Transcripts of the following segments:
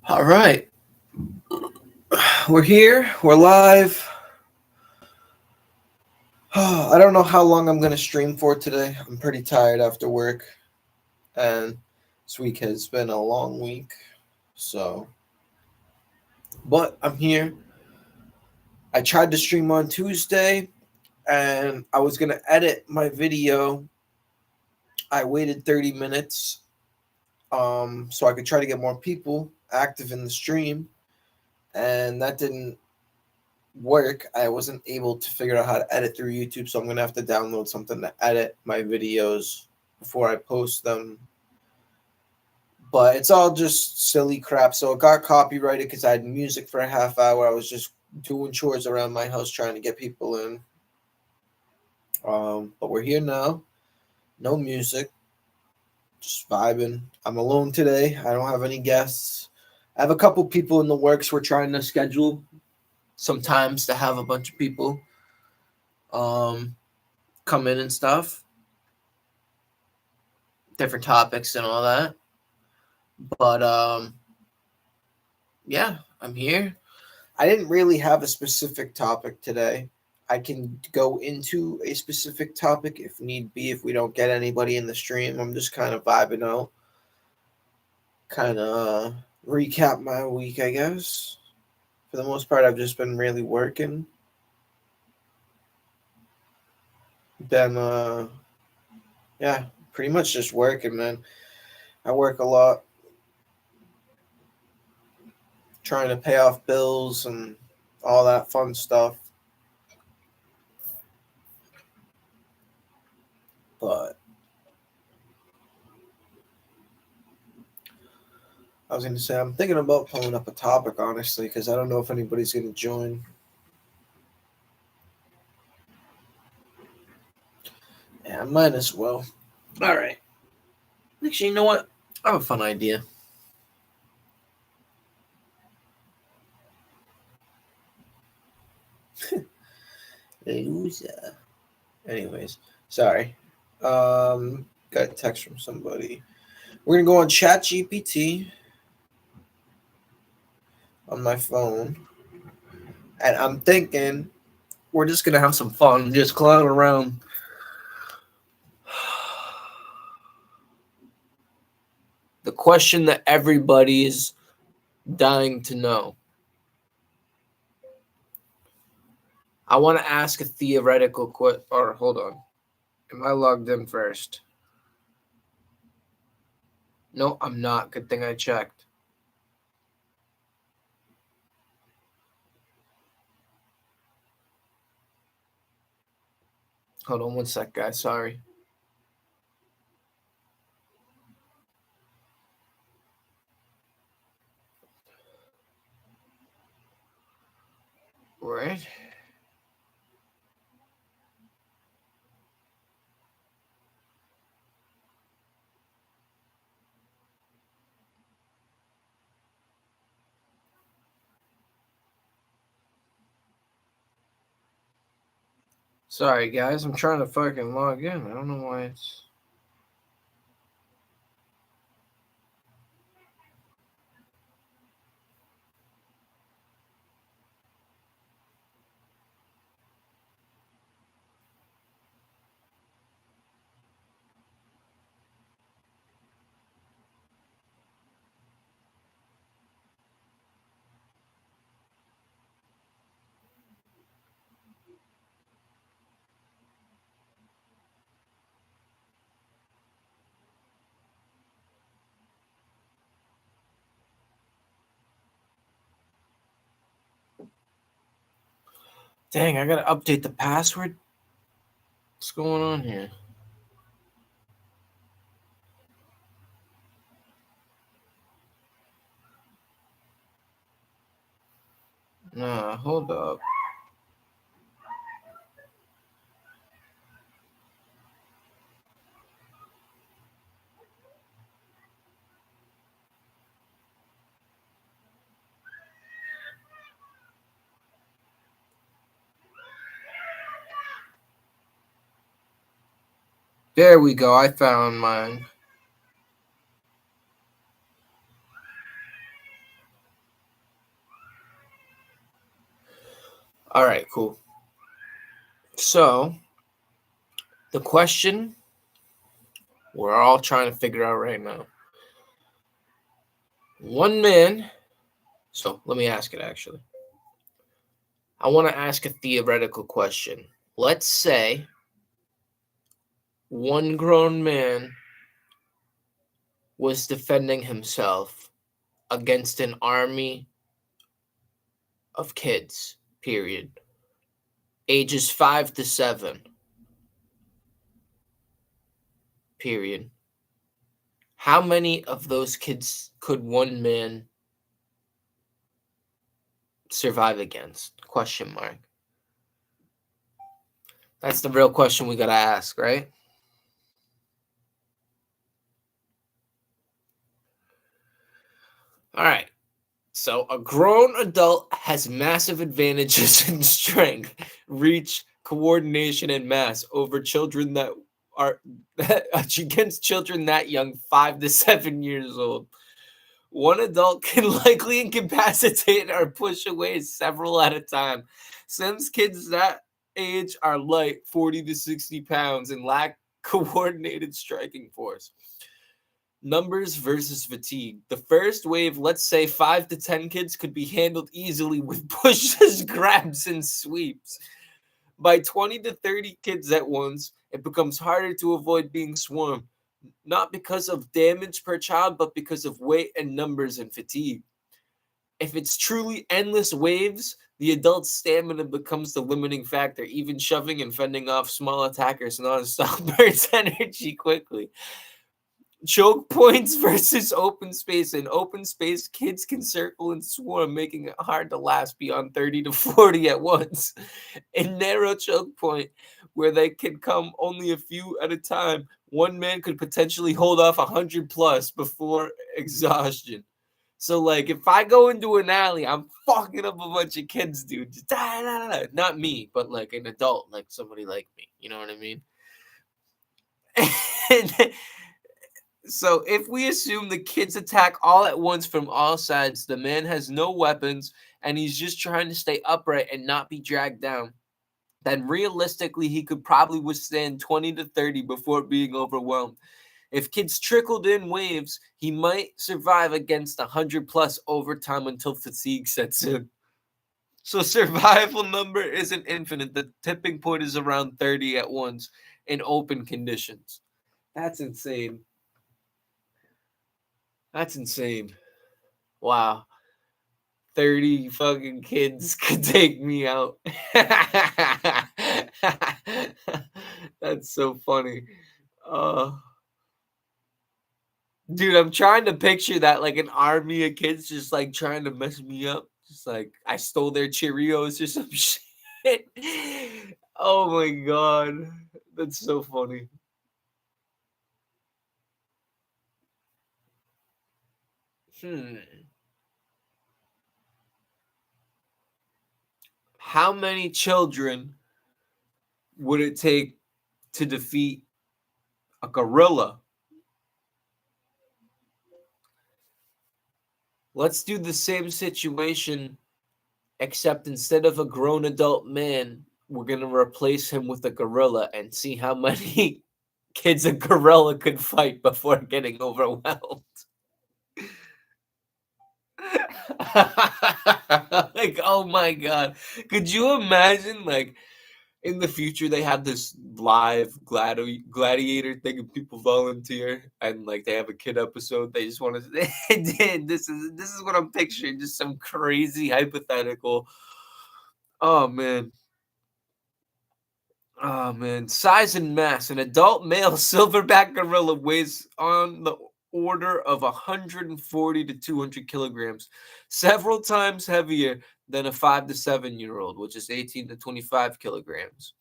All right. We're here. We're live. I don't know how long I'm going to stream for today. I'm pretty tired after work. And this week has been a long week. So, but I'm here. I tried to stream on Tuesday and I was going to edit my video. I waited 30 minutes so I could try to get more people active in the stream. And that didn't work. I wasn't able to figure out how to edit through YouTube, so I'm gonna have to download something to edit my videos before I post them. But it's all just silly crap. So it got copyrighted because I had music for a half hour. I was just doing chores around my house trying to get people in. But we're here now. No music. Just vibing. I'm alone today. I don't have any guests. I have a couple people in the works. We're trying to schedule sometimes to have a bunch of people come in and stuff, different topics and all that. But yeah, I'm here. I didn't really have a specific topic today. I can go into a specific topic if need be if we don't get anybody in the stream. I'm just kind of vibing out, kind of recap my week, I guess. For the most part, I've just been really working. Then, yeah, pretty much just working, man. I work a lot, trying to pay off bills and all that fun stuff. But I was going to say, I'm thinking about pulling up a topic, honestly, because I don't know if anybody's going to join. Yeah, I might as well. All right. Actually, you know what? I have a fun idea. Loser. Anyways, sorry. Got a text from somebody. We're going to go on ChatGPT on my phone. And I'm thinking we're just going to have some fun, just clown around. The question that everybody is dying to know. I want to ask a theoretical question. Or hold on. Am I logged in first? No, I'm not. Good thing I checked. Hold on one sec, guys. Sorry. Right. Sorry, guys. I'm trying to fucking log in. I don't know why it's... Dang, I gotta update the password? What's going on here? Nah, hold up. There we go. I found mine. All right, cool. So, the question we're all trying to figure out right now. One man. So, let me ask it actually. I want to ask a theoretical question. Let's say one grown man was defending himself against an army of kids, period, ages 5 to 7, period. How many of those kids could one man survive against? Question mark. That's the real question we gotta ask, right? All right. So a grown adult has massive advantages in strength, reach, coordination, and mass over children that are against children that young, 5 to 7 years old. One adult can likely incapacitate or push away several at a time. Some kids that age are light, 40 to 60 pounds, and lack coordinated striking force. Numbers versus fatigue. The first wave, let's say 5 to 10 kids, could be handled easily with pushes, grabs, and sweeps. By 20 to 30 kids at once, it becomes harder to avoid being swarmed, not because of damage per child, but because of weight and numbers and fatigue. If it's truly endless waves, the adult's stamina becomes the limiting factor. Even shoving and fending off small attackers non-stop burns energy quickly. Choke points versus open space. In open space, kids can circle and swarm, making it hard to last beyond 30 to 40 at once. In narrow choke point, where they can come only a few at a time, one man could potentially hold off 100 plus before exhaustion. So, like, if I go into an alley, I'm fucking up a bunch of kids, dude. Just, not me, but like an adult, like somebody like me. You know what I mean? And so if we assume the kids attack all at once from all sides, the man has no weapons and he's just trying to stay upright and not be dragged down, then realistically he could probably withstand 20 to 30 before being overwhelmed. If kids trickled in waves, he might survive against 100 plus over time until fatigue sets in. So survival number isn't infinite. The tipping point is around 30 at once in open conditions. That's insane. That's insane. Wow. 30 fucking kids could take me out. That's so funny. Uh, dude, I'm trying to picture that, like an army of kids just like trying to mess me up. Just like I stole their Cheerios or some shit. Oh my god. That's so funny. Hmm. How many children would it take to defeat a gorilla? Let's do the same situation, except instead of a grown adult man, we're going to replace him with a gorilla and see how many kids a gorilla could fight before getting overwhelmed. Like, oh my god. Could you imagine, like, in the future they have this live gladiator thing and people volunteer and like they have a kid episode they just want to this is what I'm picturing, just some crazy hypothetical. Oh man. Oh man, size and mass. An adult male silverback gorilla weighs on the order of 140 to 200 kilograms, several times heavier than a 5 to 7 year old, which is 18 to 25 kilograms.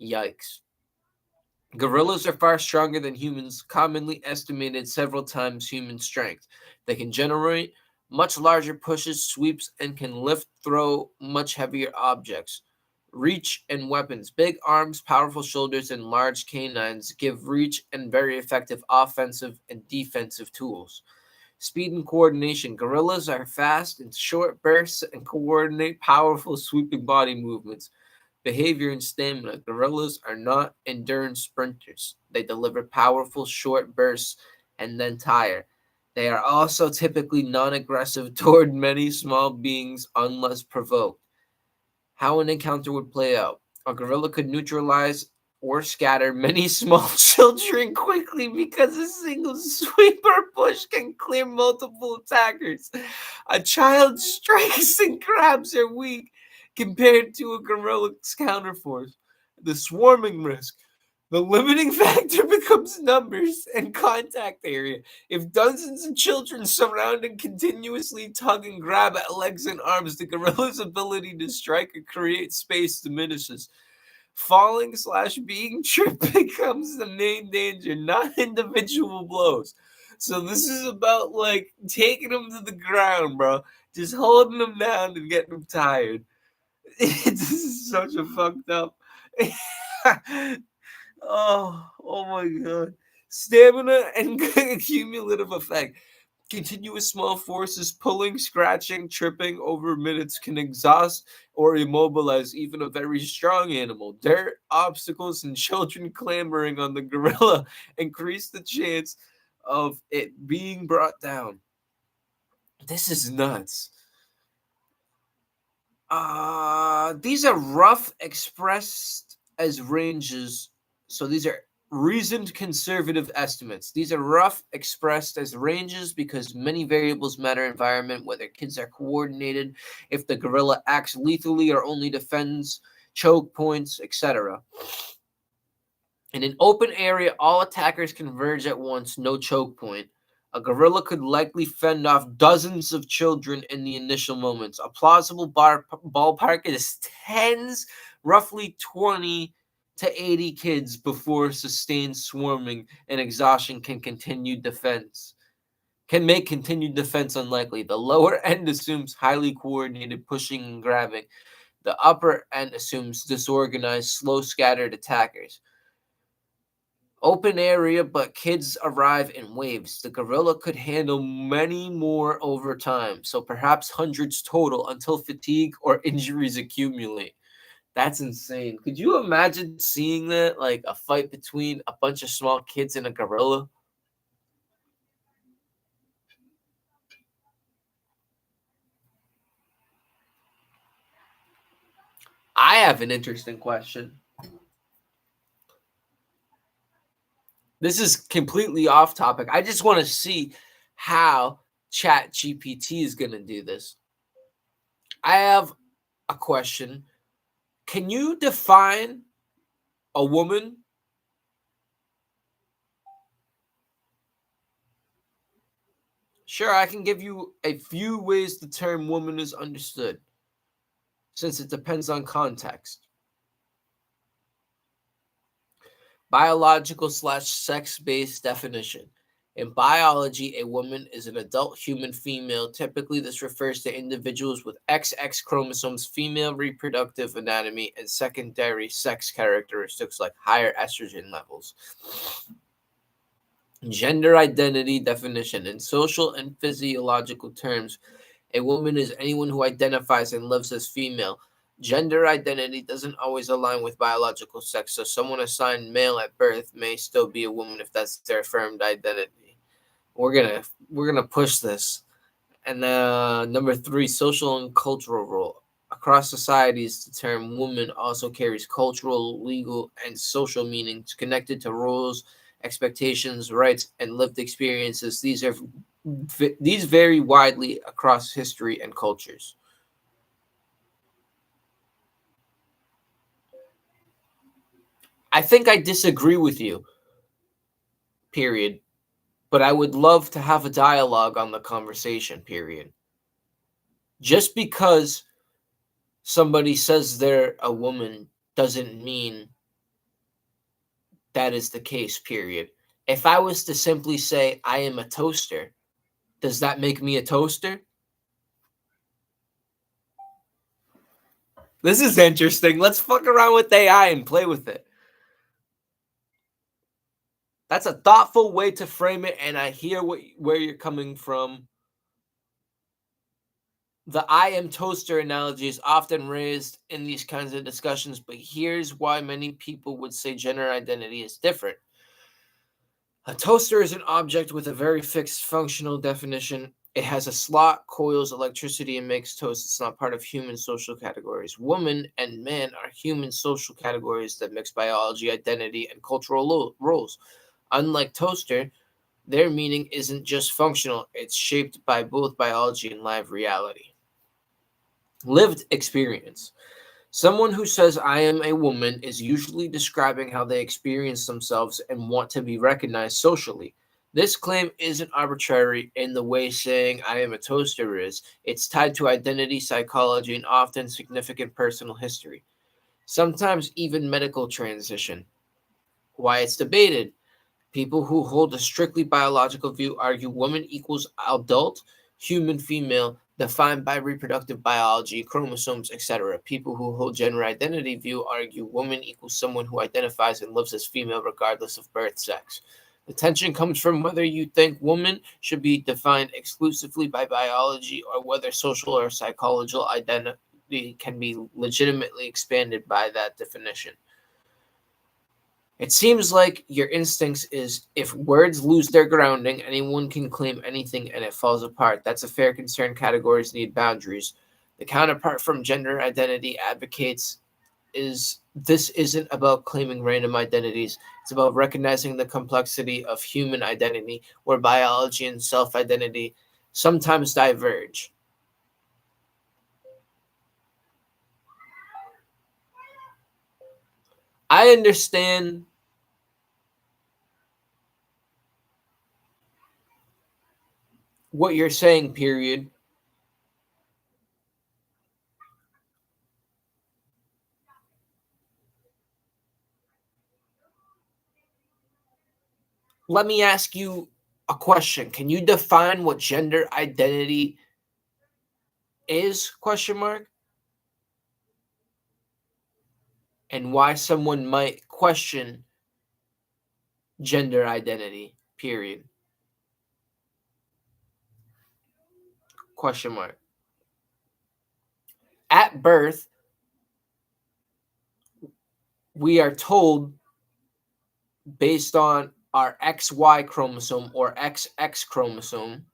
Yikes. Gorillas are far stronger than humans, commonly estimated several times human strength. They can generate much larger pushes, sweeps, and can lift, throw much heavier objects. Reach and weapons. Big arms, powerful shoulders, and large canines give reach and very effective offensive and defensive tools. Speed and coordination. Gorillas are fast in short bursts and coordinate powerful sweeping body movements. Behavior and stamina. Gorillas are not endurance sprinters. They deliver powerful short bursts and then tire. They are also typically non-aggressive toward many small beings unless provoked. How an encounter would play out. A gorilla could neutralize or scatter many small children quickly because a single sweep or push can clear multiple attackers. A child strikes and grabs are weak compared to a gorilla's counterforce. The swarming risk. The limiting factor becomes numbers and contact area. If dozens of children surround and continuously tug and grab at legs and arms, the gorilla's ability to strike or create space diminishes. Falling/being tripped becomes the main danger, not individual blows. So this is about like taking them to the ground, bro. Just holding them down and getting them tired. This is such a fucked up. Oh my god. Stamina and cumulative effect. Continuous small forces pulling, scratching, tripping over minutes can exhaust or immobilize even a very strong animal. Dirt, obstacles, and children clambering on the gorilla increase the chance of it being brought down. This is nuts. These are rough expressed as ranges. So these are reasoned conservative estimates. These are rough expressed as ranges because many variables matter: environment, whether kids are coordinated, if the gorilla acts lethally or only defends, choke points, etc. In an open area, all attackers converge at once, no choke point. A gorilla could likely fend off dozens of children in the initial moments. A plausible ballpark is tens, roughly 20 to 80 kids before sustained swarming and exhaustion can make continued defense unlikely. The lower end assumes highly coordinated pushing and grabbing. The upper end assumes disorganized, slow scattered attackers. Open area, but kids arrive in waves. The gorilla could handle many more over time, so perhaps hundreds total until fatigue or injuries accumulate. That's insane. Could you imagine seeing that? Like a fight between a bunch of small kids and a gorilla? I have an interesting question. This is completely off topic. I just want to see how Chat GPT is going to do this. I have a question. Can you define a woman? Sure, I can give you a few ways the term woman is understood, since it depends on context. Biological/sex-based definition. In biology, a woman is an adult human female. Typically, this refers to individuals with XX chromosomes, female reproductive anatomy, and secondary sex characteristics like higher estrogen levels. Gender identity definition. In social and physiological terms, a woman is anyone who identifies and lives as female. Gender identity doesn't always align with biological sex, so someone assigned male at birth may still be a woman if that's their affirmed identity. We're gonna push this. And number 3, social and cultural role. Across societies, the term woman also carries cultural, legal, and social meanings connected to roles, expectations, rights, and lived experiences. These vary widely across history and cultures. I think I disagree with you, period. But I would love to have a dialogue on the conversation, period. Just because somebody says they're a woman doesn't mean that is the case, period. If I was to simply say I am a toaster, does that make me a toaster? This is interesting. Let's fuck around with AI and play with it. That's a thoughtful way to frame it, and I hear where you're coming from. The I am toaster analogy is often raised in these kinds of discussions, but here's why many people would say gender identity is different. A toaster is an object with a very fixed functional definition. It has a slot, coils electricity, and makes toast. It's not part of human social categories. Woman and man are human social categories that mix biology, identity, and cultural roles. Unlike toaster, their meaning isn't just functional, it's shaped by both biology and live reality. Lived experience. Someone who says, I am a woman, is usually describing how they experience themselves and want to be recognized socially. This claim isn't arbitrary in the way saying, I am a toaster is. It's tied to identity, psychology, and often significant personal history, sometimes even medical transition. Why it's debated. People who hold a strictly biological view argue woman equals adult, human female, defined by reproductive biology, chromosomes, etc. People who hold gender identity view argue woman equals someone who identifies and lives as female regardless of birth sex. The tension comes from whether you think woman should be defined exclusively by biology or whether social or psychological identity can be legitimately expanded by that definition. It seems like your instincts is if words lose their grounding, anyone can claim anything and it falls apart. That's a fair concern. Categories need boundaries. The counterpart from gender identity advocates is this isn't about claiming random identities. It's about recognizing the complexity of human identity where biology and self-identity sometimes diverge. I understand what you're saying, period. Let me ask you a question. Can you define what gender identity is? Question mark. And why someone might question gender identity, period. Question mark. At birth, we are told based on our XY chromosome or XX chromosome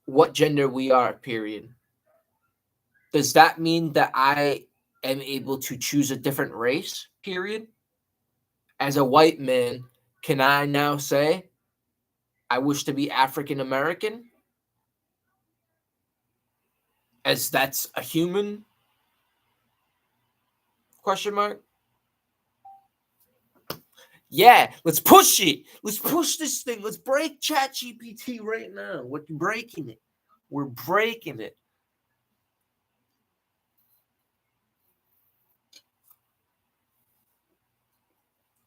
what gender we are, period. Does that mean that I am able to choose a different race, period? As a white man, can I now say I wish to be African American? As that's a human? Question mark. Yeah, let's push it. Let's push this thing. Let's break ChatGPT right now. We're breaking it. We're breaking it.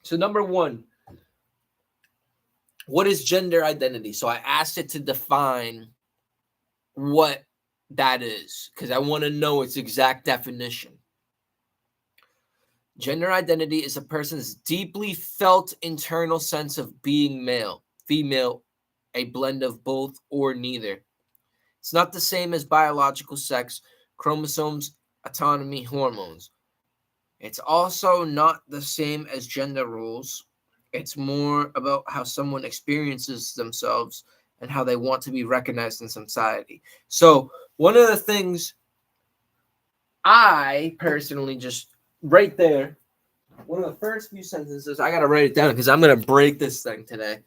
So number one, what is gender identity? So I asked it to define what that is because I want to know its exact definition. Gender identity is a person's deeply felt internal sense of being male, female, a blend of both or neither. It's not the same as biological sex, chromosomes, autonomy, hormones. It's also not the same as gender roles. It's more about how someone experiences themselves and how they want to be recognized in society. So, one of the things I personally just right there, one of the first few sentences, I got to write it down because I'm going to break this thing today.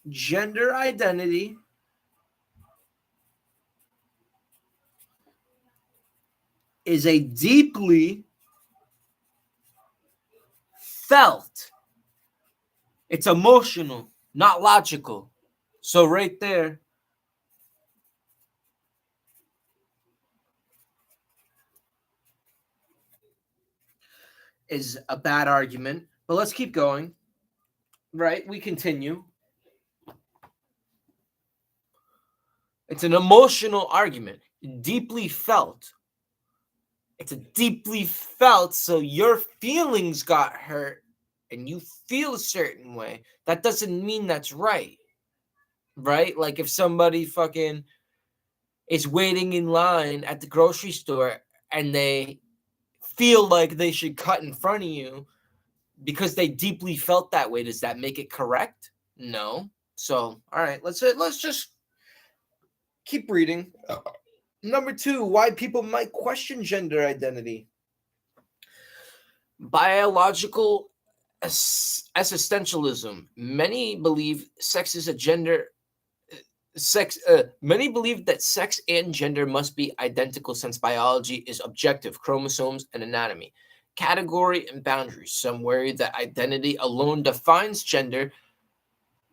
Gender identity is a deeply felt, it's emotional, not logical. So right there is a bad argument, but let's keep going. Right? We continue. It's an emotional argument, deeply felt. It's a deeply felt, so your feelings got hurt and you feel a certain way. That doesn't mean that's right. Right? Like if somebody fucking is waiting in line at the grocery store and they feel like they should cut in front of you because they deeply felt that way, does that make it correct? No. So, all right, let's just keep reading. Number 2, why people might question gender identity. Biological existentialism. Many believe sex is a gender many believe that sex and gender must be identical since biology is objective, chromosomes and anatomy, category and boundaries. Some worry that identity alone defines gender,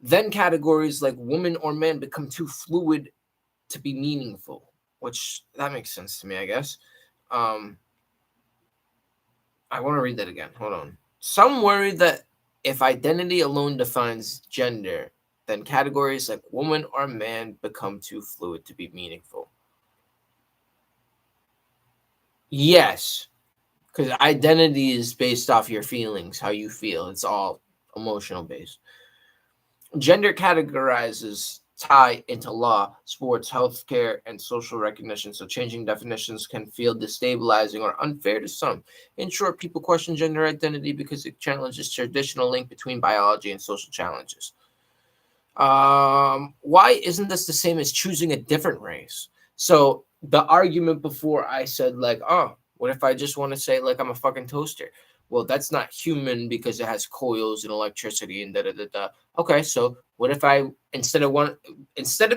then categories like woman or man become too fluid to be meaningful, which that makes sense to me, I guess. I want to read that again. Hold on. Some worry that if identity alone defines gender, then categories like woman or man become too fluid to be meaningful. Yes, because identity is based off your feelings, how you feel. It's all emotional based. Gender categorizes tie into law, sports, healthcare, and social recognition, so changing definitions can feel destabilizing or unfair to some. In short, people question gender identity because it challenges traditional link between biology and social challenges. Why isn't this the same as choosing a different race? So the argument before I said like, oh, what if I just want to say like I'm a fucking toaster? Well, that's not human because it has coils and electricity and da da da da. Okay, so what if I instead of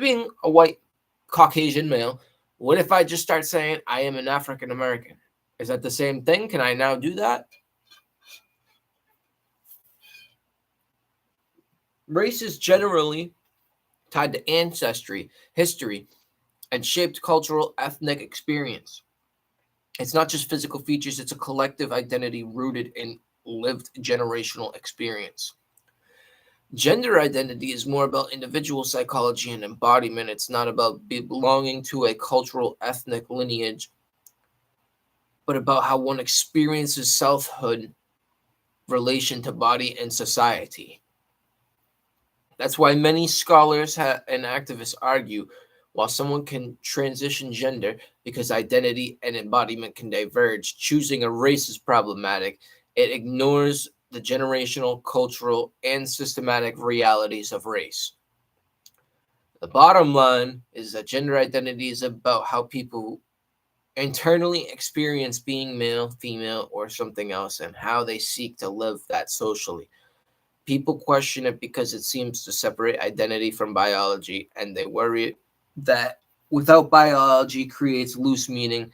being a white Caucasian male, what if I just start saying I am an African American? Is that the same thing? Can I now do that? Race is generally tied to ancestry, history, and shaped cultural ethnic experience. It's not just physical features, it's a collective identity rooted in lived generational experience. Gender identity is more about individual psychology and embodiment. It's not about belonging to a cultural ethnic lineage, but about how one experiences selfhood, relation to body and society. That's why many scholars and activists argue while someone can transition gender because identity and embodiment can diverge, choosing a race is problematic. It ignores the generational, cultural, and systematic realities of race. The bottom line is that gender identity is about how people internally experience being male, female, or something else and how they seek to live that socially. People question it because it seems to separate identity from biology, and they worry that without biology creates loose meaning.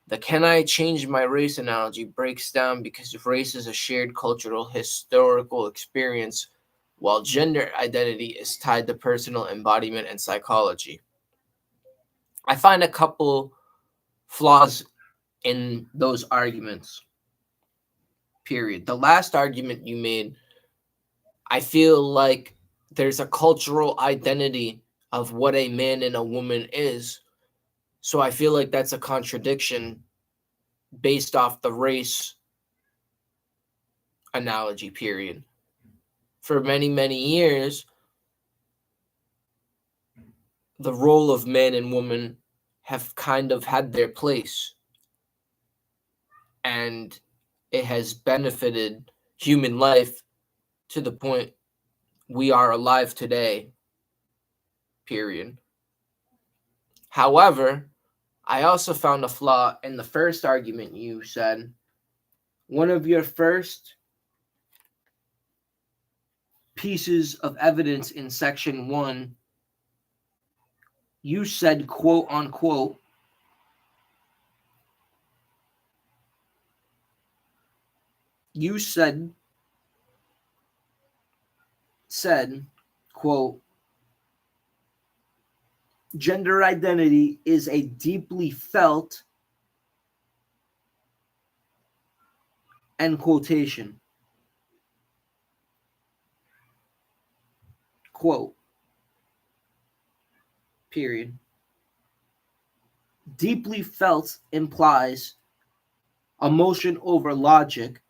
The can I change my race analogy breaks down because race is a shared cultural, historical experience, while gender identity is tied to personal embodiment and psychology. I find a couple flaws in those arguments, period. The last argument you made, I feel like there's a cultural identity of what a man and a woman is. So I feel like that's a contradiction based off the race analogy, period. For many, many years, the role of man and woman have kind of had their place. And it has benefited human life to the point we are alive today, period. However, I also found a flaw in the first argument you said. One of your first pieces of evidence in section 1, you said, quote unquote, you said, quote, gender identity is a deeply felt, end quotation, quote. period. Deeply felt implies emotion over logic.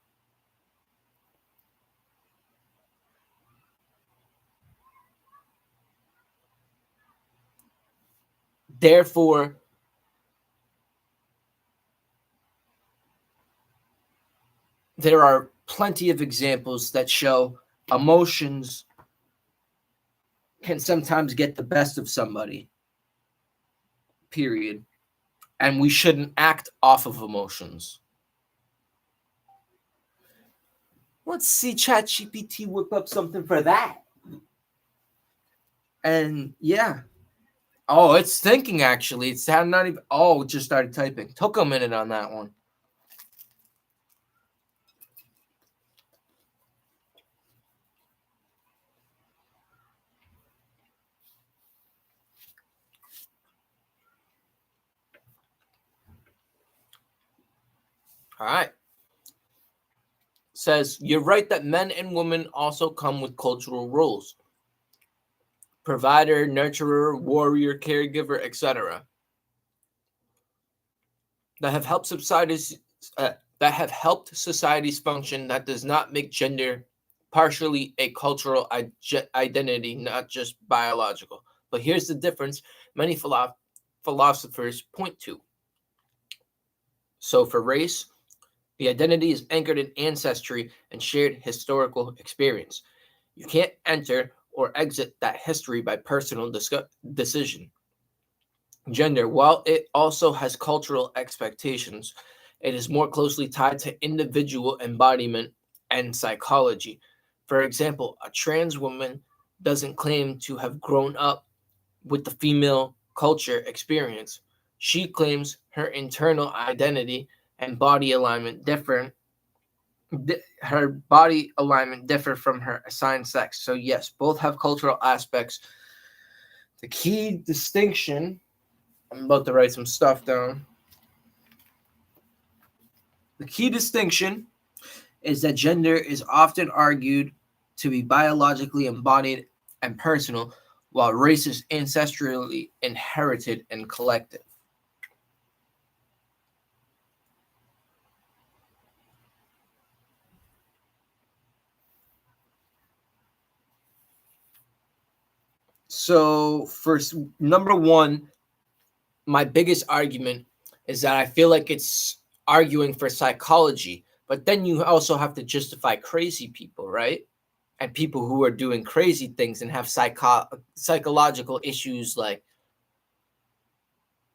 Therefore, there are plenty of examples that show emotions can sometimes get the best of somebody, period. And we shouldn't act off of emotions. Let's see ChatGPT whip up something for that. And yeah. Oh, it's thinking actually. It's not even. Oh, it just started typing. Took a minute on that one. All right. Says, you're right that men and women also come with cultural roles. Provider, nurturer, warrior, caregiver, etc. That have helped societies function. That does not make gender partially a cultural identity, not just biological. But here's the difference many philosophers point to. So for race, the identity is anchored in ancestry and shared historical experience. You can't enter or exit that history by personal decision. Gender, while it also has cultural expectations, it is more closely tied to individual embodiment and psychology. For example, a trans woman doesn't claim to have grown up with the female culture experience. She claims her internal identity and body alignment differ from her assigned sex. So yes, both have cultural aspects. The key distinction, I'm about to write some stuff down. The key distinction is that gender is often argued to be biologically embodied and personal, while race is ancestrally inherited and collective. So, first, number one, my biggest argument is that I feel like it's arguing for psychology, but then you also have to justify crazy people, right? And people who are doing crazy things and have psychological issues. Like,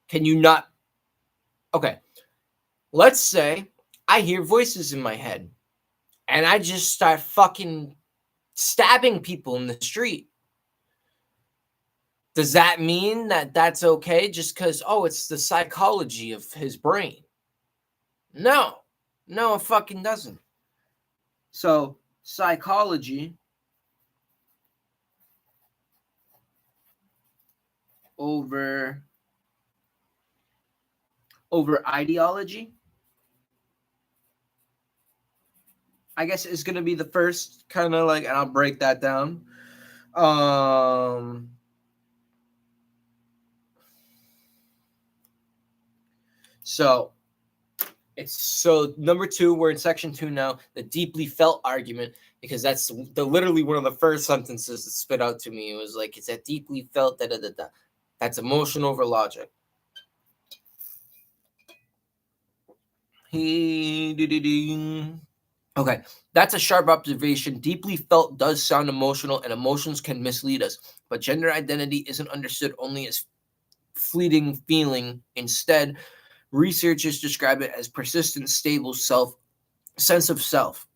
can you not? Okay, let's say I hear voices in my head and I just start fucking stabbing people in the street. Does that mean that that's okay just because, oh, it's the psychology of his brain? No, it fucking doesn't. So psychology over ideology, I guess, is going to be the first kind of like, and I'll break that down. So number two, we're in section 2 now, the deeply felt argument, because that's literally one of the first sentences that spit out to me. It was like, it's that deeply felt, that's emotion over logic. Okay, that's a sharp observation. Deeply felt does sound emotional, and emotions can mislead us. But gender identity isn't understood only as fleeting feeling. Instead, researchers describe it as persistent, stable sense of self,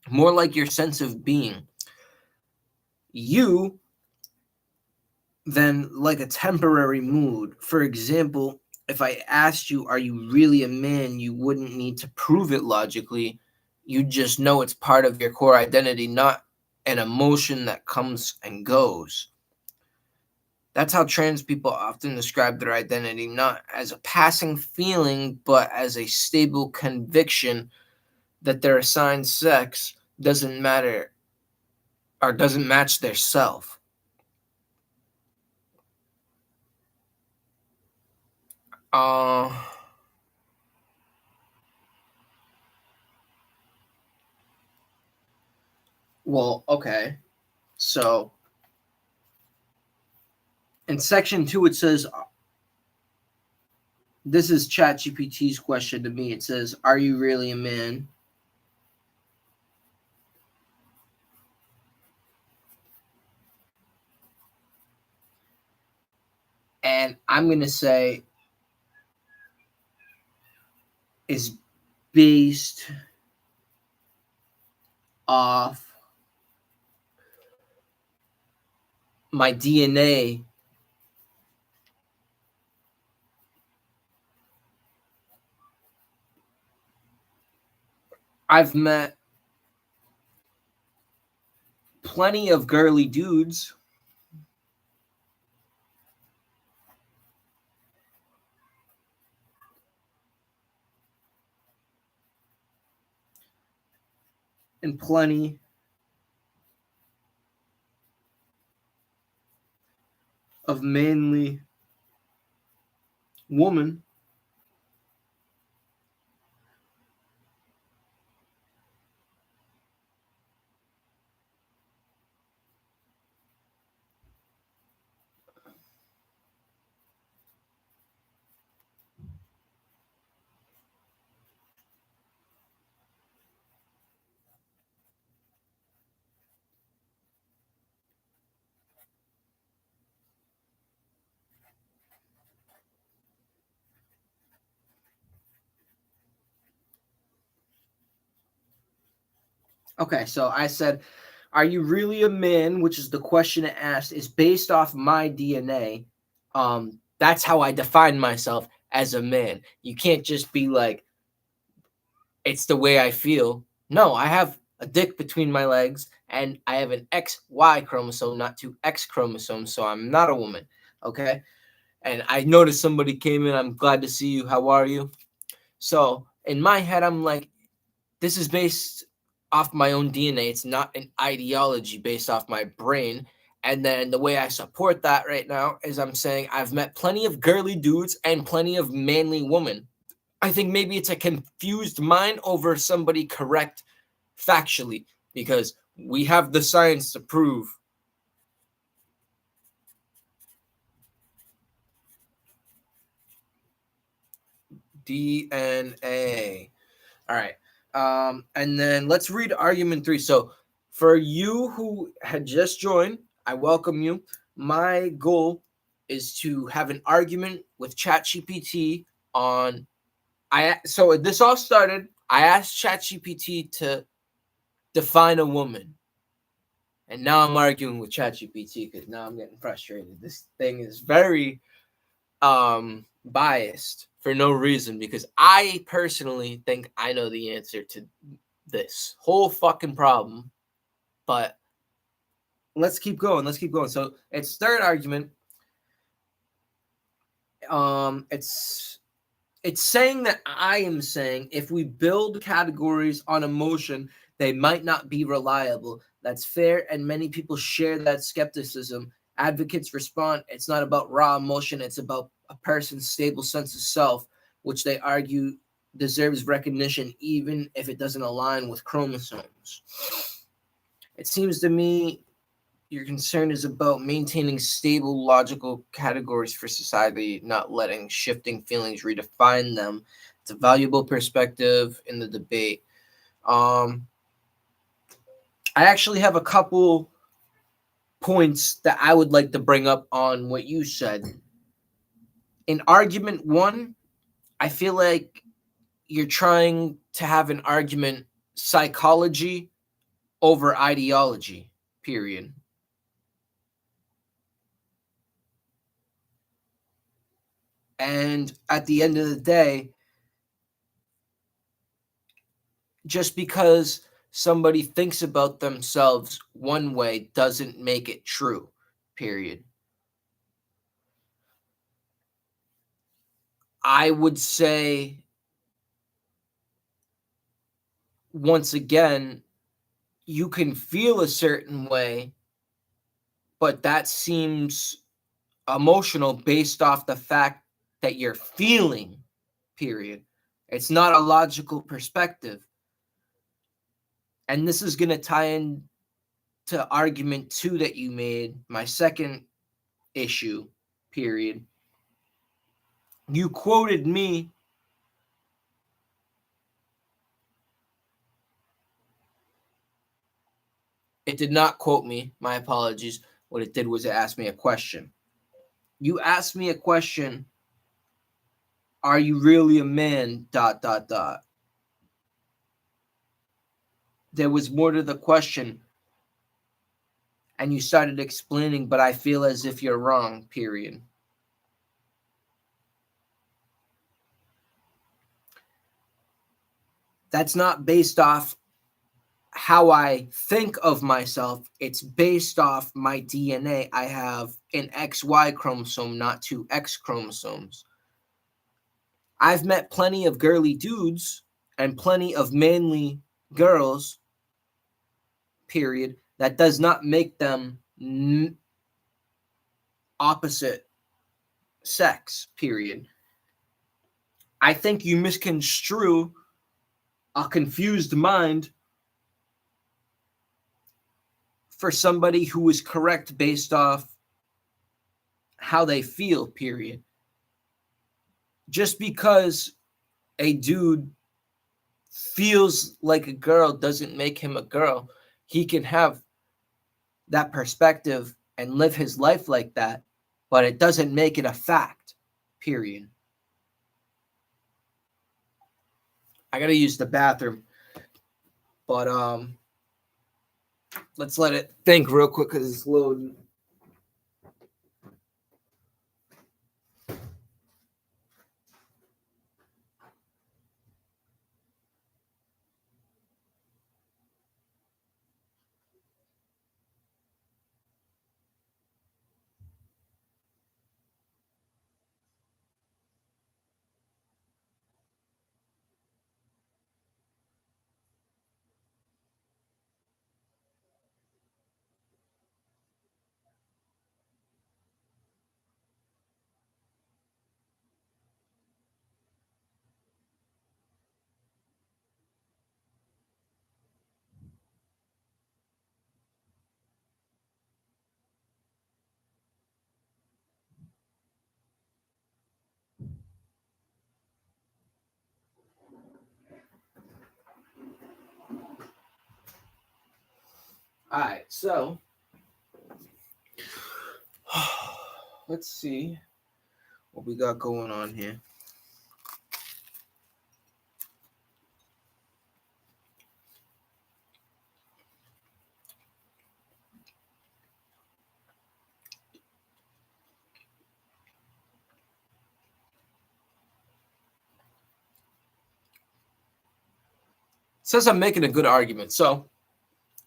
more like your sense of being. You than like a temporary mood. For example, if I asked you, are you really a man? You wouldn't need to prove it logically. You just know it's part of your core identity, not an emotion that comes and goes. That's how trans people often describe their identity, not as a passing feeling, but as a stable conviction that their assigned sex doesn't matter or doesn't match their self. Uh, well, okay. So in section 2, it says, this is ChatGPT's question to me. It says, are you really a man? And I'm going to say is based off my DNA I've met plenty of girly dudes. And plenty of manly woman. Okay, so I said, are you really a man? Which is the question it asked, is based off my DNA. That's how I define myself as a man. You can't just be like, it's the way I feel. No, I have a dick between my legs and I have an XY chromosome, not two X chromosomes, so I'm not a woman. Okay. And I noticed somebody came in. I'm glad to see you. How are you? So in my head, I'm like, this is based off my own DNA. It's not an ideology based off my brain. And then the way I support that right now is I'm saying I've met plenty of girly dudes and plenty of manly women. I think maybe it's a confused mind over somebody correct factually, because we have the science to prove. DNA. All right. And then let's read argument 3. So for you who had just joined, I welcome you. My goal is to have an argument with ChatGPT on so this all started. I asked ChatGPT to define a woman. And now I'm arguing with ChatGPT because now I'm getting frustrated. This thing is very biased for no reason, because I personally think I know the answer to this whole fucking problem. But let's keep going. Let's keep going. So its third argument, it's saying that I am saying if we build categories on emotion, they might not be reliable. That's fair, and many people share that skepticism. Advocates respond, it's not about raw emotion, it's about a person's stable sense of self, which they argue deserves recognition even if it doesn't align with chromosomes. It seems to me your concern is about maintaining stable logical categories for society, not letting shifting feelings redefine them. It's a valuable perspective in the debate. I actually have a couple points that I would like to bring up on what you said. In argument 1, I feel like you're trying to have an argument psychology over ideology, period. And at the end of the day, just because somebody thinks about themselves one way doesn't make it true, period. I would say, once again, you can feel a certain way, but that seems emotional based off the fact that you're feeling, period. It's not a logical perspective. And this is going to tie in to argument 2 that you made, my second issue, period. You quoted me. It did not quote me. My apologies. What it did was it asked me a question. You asked me a question. Are you really a man? ... There was more to the question. And you started explaining, but I feel as if you're wrong, period. That's not based off how I think of myself. It's based off my DNA. I have an XY chromosome, not 2 X chromosomes. I've met plenty of girly dudes and plenty of manly girls, period. That does not make them opposite sex, period. I think you misconstrue a confused mind for somebody who is correct based off how they feel, period. Just because a dude feels like a girl doesn't make him a girl. He can have that perspective and live his life like that, but it doesn't make it a fact, period. I gotta use the bathroom, but let's let it think real quick because it's loading. All right, so let's see what we got going on here. Says I'm making a good argument. So,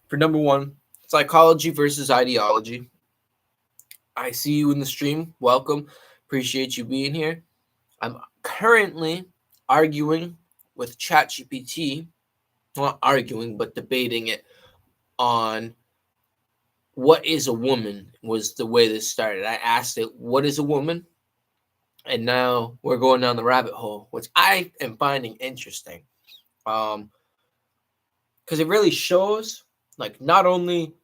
for number 1, psychology versus ideology. I see you in the stream. Welcome. Appreciate you being here. I'm currently arguing with ChatGPT. Not arguing, but debating it on what is a woman was the way this started. I asked it, what is a woman? And now we're going down the rabbit hole, which I am finding interesting. Because it really shows, like, not only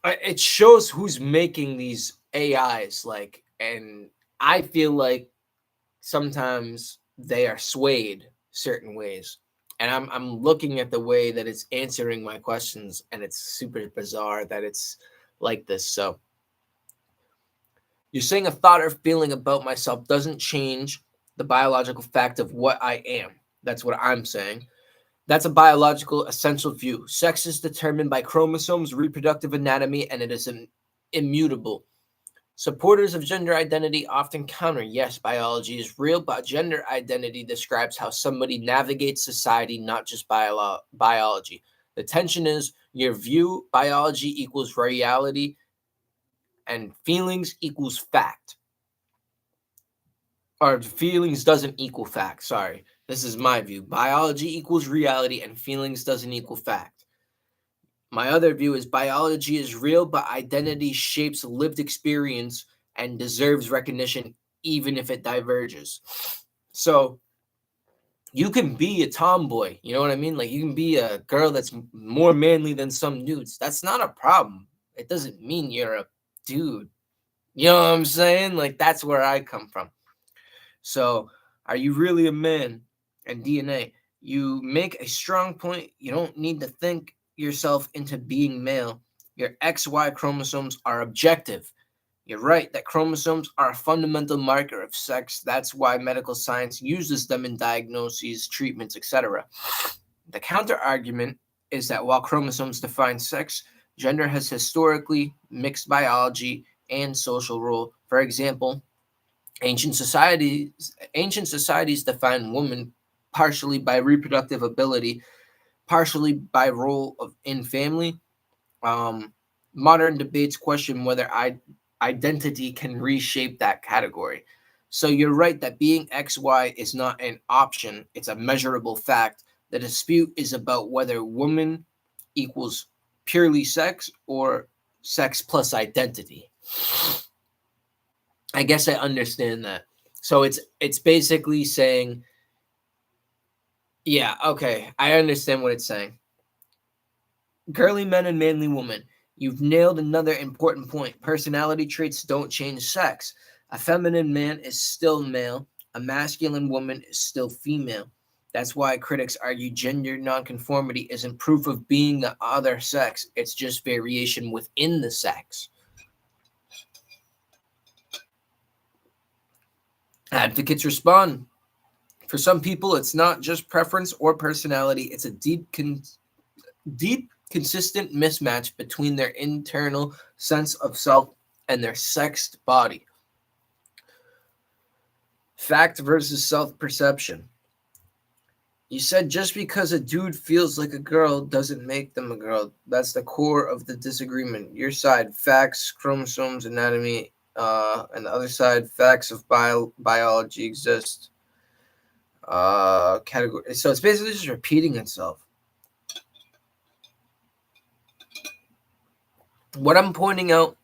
it shows who's making these AIs, like, and I feel like sometimes they are swayed certain ways. And I'm looking at the way that it's answering my questions, and it's super bizarre that it's like this. So you're saying a thought or feeling about myself doesn't change the biological fact of what I am. That's what I'm saying. That's a biological essential view. Sex is determined by chromosomes, reproductive anatomy, and it is immutable. Supporters of gender identity often counter, yes, biology is real, but gender identity describes how somebody navigates society, not just biology. The tension is your view, biology equals reality, and feelings equals fact. Or feelings doesn't equal fact, sorry. This is my view. Biology equals reality and feelings doesn't equal fact. My other view is biology is real, but identity shapes lived experience and deserves recognition even if it diverges. So you can be a tomboy, you know what I mean? Like, you can be a girl that's more manly than some dudes. That's not a problem. It doesn't mean you're a dude. You know what I'm saying? Like, that's where I come from. So, are you really a man? And DNA, you make a strong point. You don't need to think yourself into being male. Your XY chromosomes are objective. You're right that chromosomes are a fundamental marker of sex. That's why medical science uses them in diagnoses, treatments, etc. The counter argument is that while chromosomes define sex, gender has historically mixed biology and social role. For example, ancient societies define woman partially by reproductive ability, partially by role in family. Modern debates question whether identity can reshape that category. So you're right that being XY is not an option, it's a measurable fact. The dispute is about whether woman equals purely sex or sex plus identity. I guess I understand that. So it's basically saying, yeah, okay, I understand what it's saying. Girly men and manly women. You've nailed another important point. Personality traits don't change sex. A feminine man is still male. A masculine woman is still female. That's why critics argue gender nonconformity isn't proof of being the other sex. It's just variation within the sex. Advocates respond. For some people, it's not just preference or personality. It's a deep, consistent mismatch between their internal sense of self and their sexed body. Fact versus self-perception. You said just because a dude feels like a girl doesn't make them a girl. That's the core of the disagreement. Your side, facts, chromosomes, anatomy, and the other side, facts of biology exist. Category. So it's basically just repeating itself. What I'm pointing out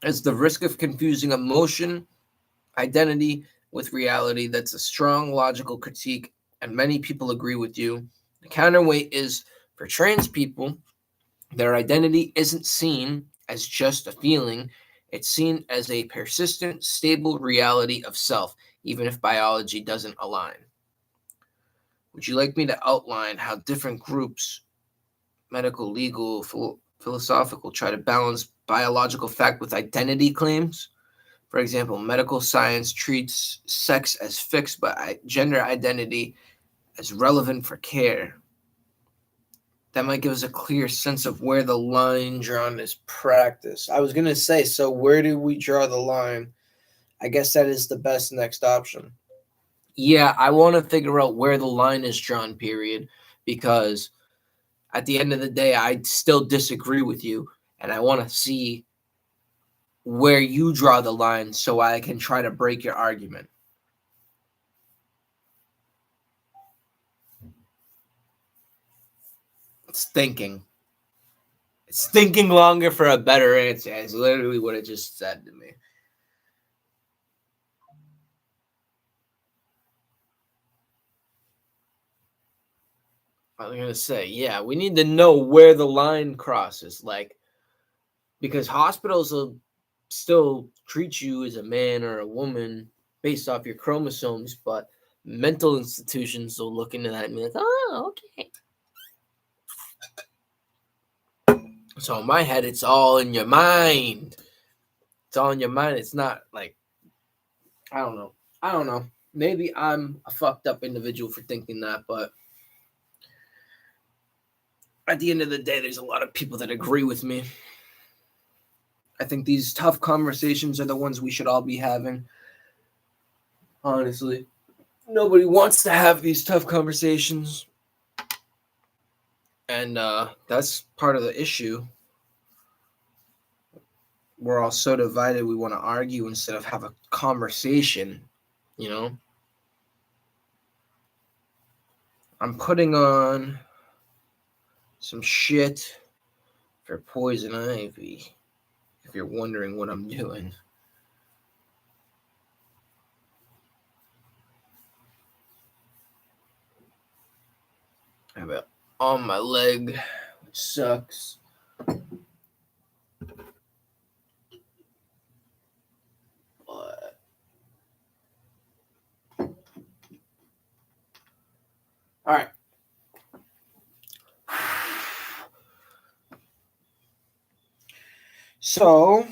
is the risk of confusing emotion, identity with reality. That's a strong logical critique, and many people agree with you. The counterweight is for trans people, their identity isn't seen as just a feeling, it's seen as a persistent, stable reality of self, even if biology doesn't align. Would you like me to outline how different groups, medical, legal, philosophical, try to balance biological fact with identity claims? For example, medical science treats sex as fixed, but gender identity as relevant for care. That might give us a clear sense of where the line drawn is practice. I was going to say, so where do we draw the line? I guess that is the best next option. Yeah, I want to figure out where the line is drawn, period, because at the end of the day, I still disagree with you, and I want to see where you draw the line so I can try to break your argument. It's thinking. It's thinking longer for a better answer. It's literally what it just said to me. I was going to say, yeah, we need to know where the line crosses. Like, because hospitals will still treat you as a man or a woman based off your chromosomes, but mental institutions will look into that and be like, oh, okay. So in my head, it's all in your mind. It's all in your mind. It's not like, I don't know. Maybe I'm a fucked up individual for thinking that, but at the end of the day, there's a lot of people that agree with me. I think these tough conversations are the ones we should all be having. Honestly, nobody wants to have these tough conversations. And that's part of the issue. We're all so divided, we want to argue instead of have a conversation, you know? I'm putting on some shit for Poison Ivy, if you're wondering what I'm doing. I have it on my leg, which sucks. But all right. So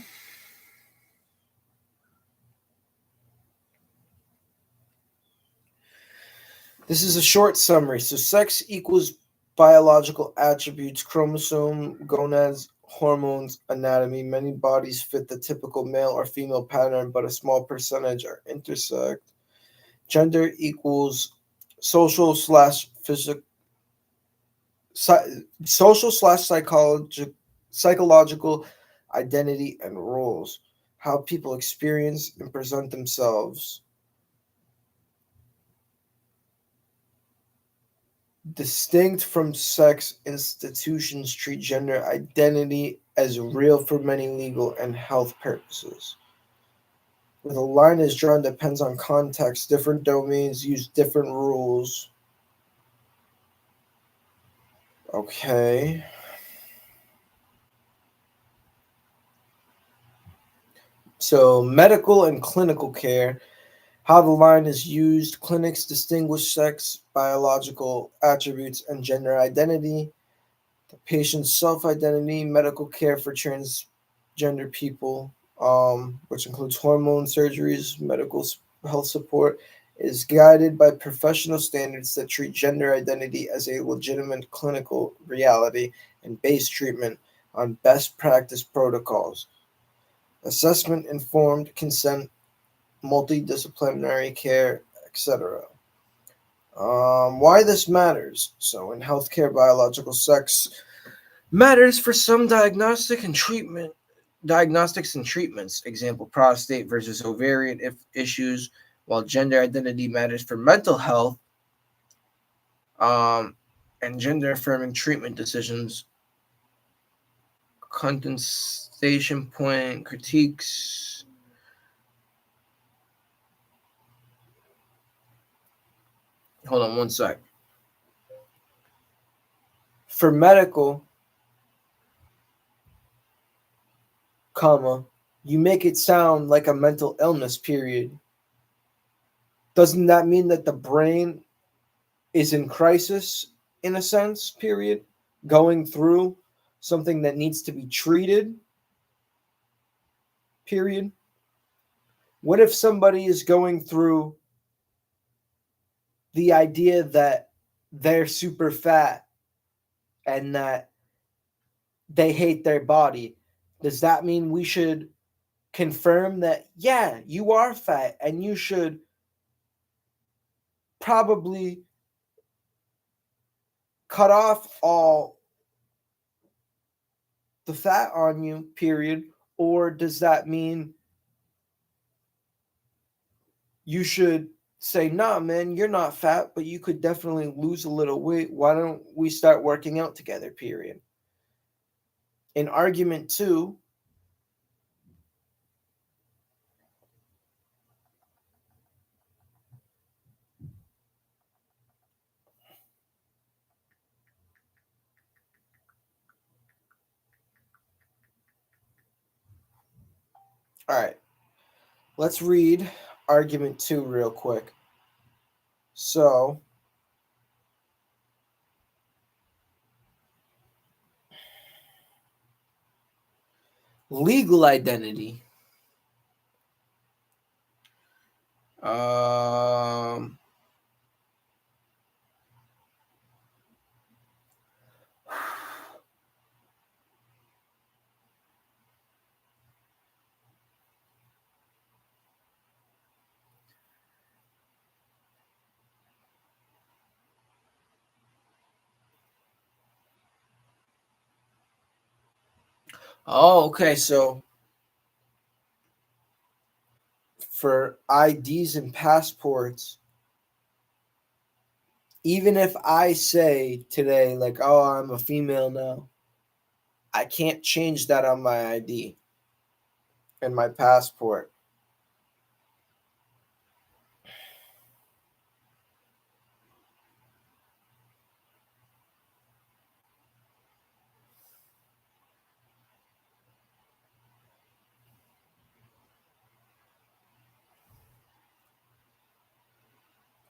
this is a short summary. So sex equals biological attributes, chromosome, gonads, hormones, anatomy. Many bodies fit the typical male or female pattern, but a small percentage are intersex. Gender equals social slash physical, social slash psychological identity and roles, how people experience and present themselves. Distinct from sex, institutions treat gender identity as real for many legal and health purposes. Where the line is drawn depends on context. Different domains use different rules. Okay. So, medical and clinical care, how the line is used. Clinics distinguish sex, biological attributes, and gender identity. The patient's self identity, medical care for transgender people, which includes hormone surgeries, medical health support, is guided by professional standards that treat gender identity as a legitimate clinical reality and base treatment on best practice protocols. Assessment, informed consent, multidisciplinary care, etc. Why this matters. So, in healthcare, biological sex matters for some diagnostics and treatments. Example, prostate versus ovarian issues, while gender identity matters for mental health and gender affirming treatment decisions. Contestation point critiques. Hold on one sec. For medical, comma, you make it sound like a mental illness, period. Doesn't that mean that the brain is in crisis in a sense, period? Going through something that needs to be treated, period? What if somebody is going through the idea that they're super fat and that they hate their body? Does that mean we should confirm that, yeah, you are fat and you should probably cut off all the fat on you, period? Or does that mean you should say, nah, man, you're not fat, but you could definitely lose a little weight. Why don't we start working out together, period? In argument two, all right, let's read argument two real quick. So, legal identity. Oh, okay. So for IDs and passports, even if I say today, like, oh, I'm a female now, I can't change that on my ID and my passport.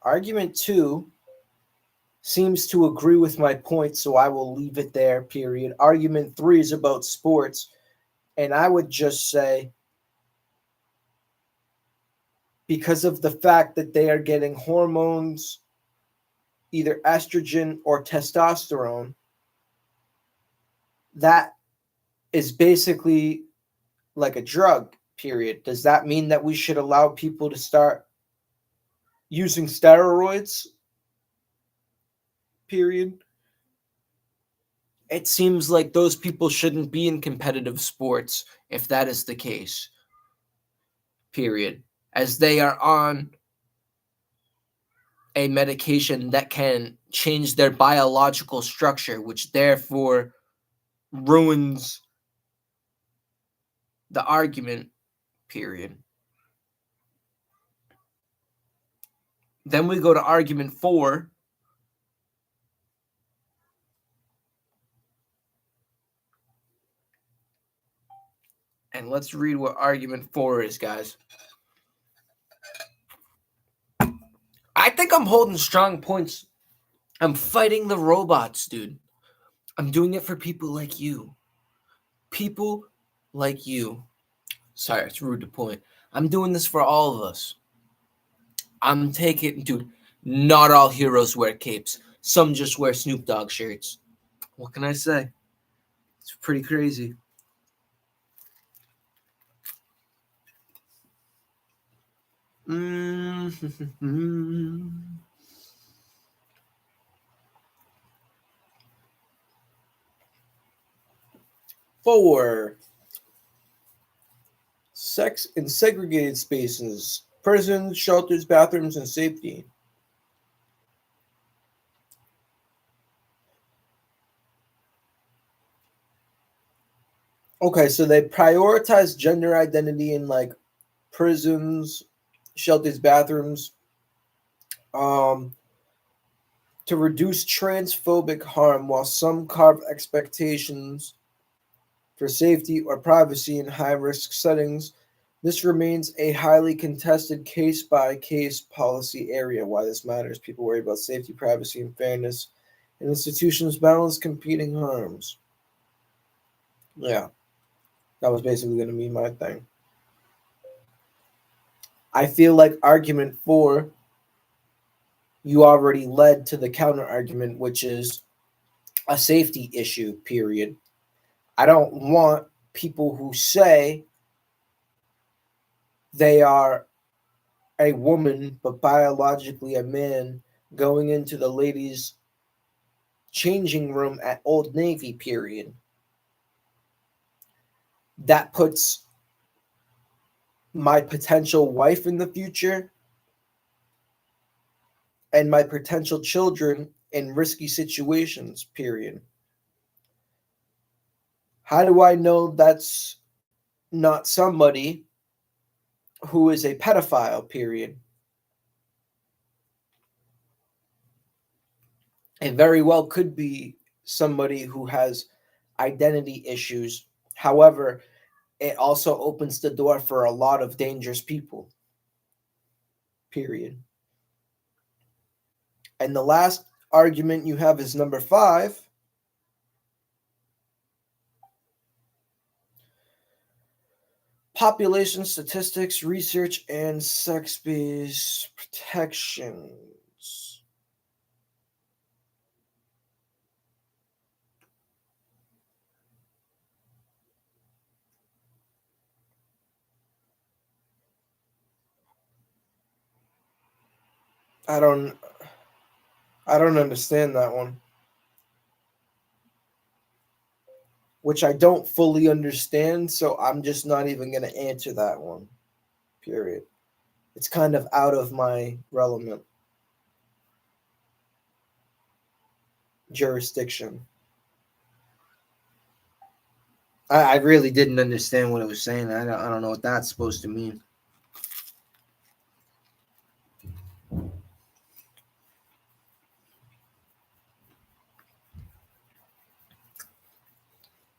Argument 2 seems to agree with my point, so I will leave it there, period. Argument 3 is about sports, and I would just say because of the fact that they are getting hormones, either estrogen or testosterone, that is basically like a drug, period. Does that mean that we should allow people to start using steroids, period? It seems like those people shouldn't be in competitive sports if that is the case, period, as they are on a medication that can change their biological structure, which therefore ruins the argument, period. Then we go to argument 4. And let's read what argument 4 is, guys. I think I'm holding strong points. I'm fighting the robots, dude. I'm doing it for people like you. People like you. Sorry, it's rude to point. I'm doing this for all of us. I'm taking, dude, not all heroes wear capes. Some just wear Snoop Dogg shirts. What can I say? It's pretty crazy. Four. Sex in segregated spaces, prisons, shelters, bathrooms, and safety. Okay, so they prioritize gender identity in like prisons, shelters, bathrooms, to reduce transphobic harm, while some carve expectations for safety or privacy in high-risk settings. This remains a highly contested case-by-case policy area. Why this matters: people worry about safety, privacy, and fairness, and institutions balance competing harms. Yeah, that was basically going to be my thing. I feel like argument 4, you already led to the counter argument, which is a safety issue, period. I don't want people who say they are a woman but biologically a man going into the ladies' changing room at Old Navy, period. That puts my potential wife in the future and my potential children in risky situations, period. How do I know that's not somebody who is a pedophile, period? It very well could be somebody who has identity issues. However, it also opens the door for a lot of dangerous people, period. And the last argument you have is number 5. Population statistics, research, and sex-based protections. I don't understand that one. Which I don't fully understand, so I'm just not even going to answer that one. Period. It's kind of out of my relevant jurisdiction. I really didn't understand what it was saying. I don't know what that's supposed to mean.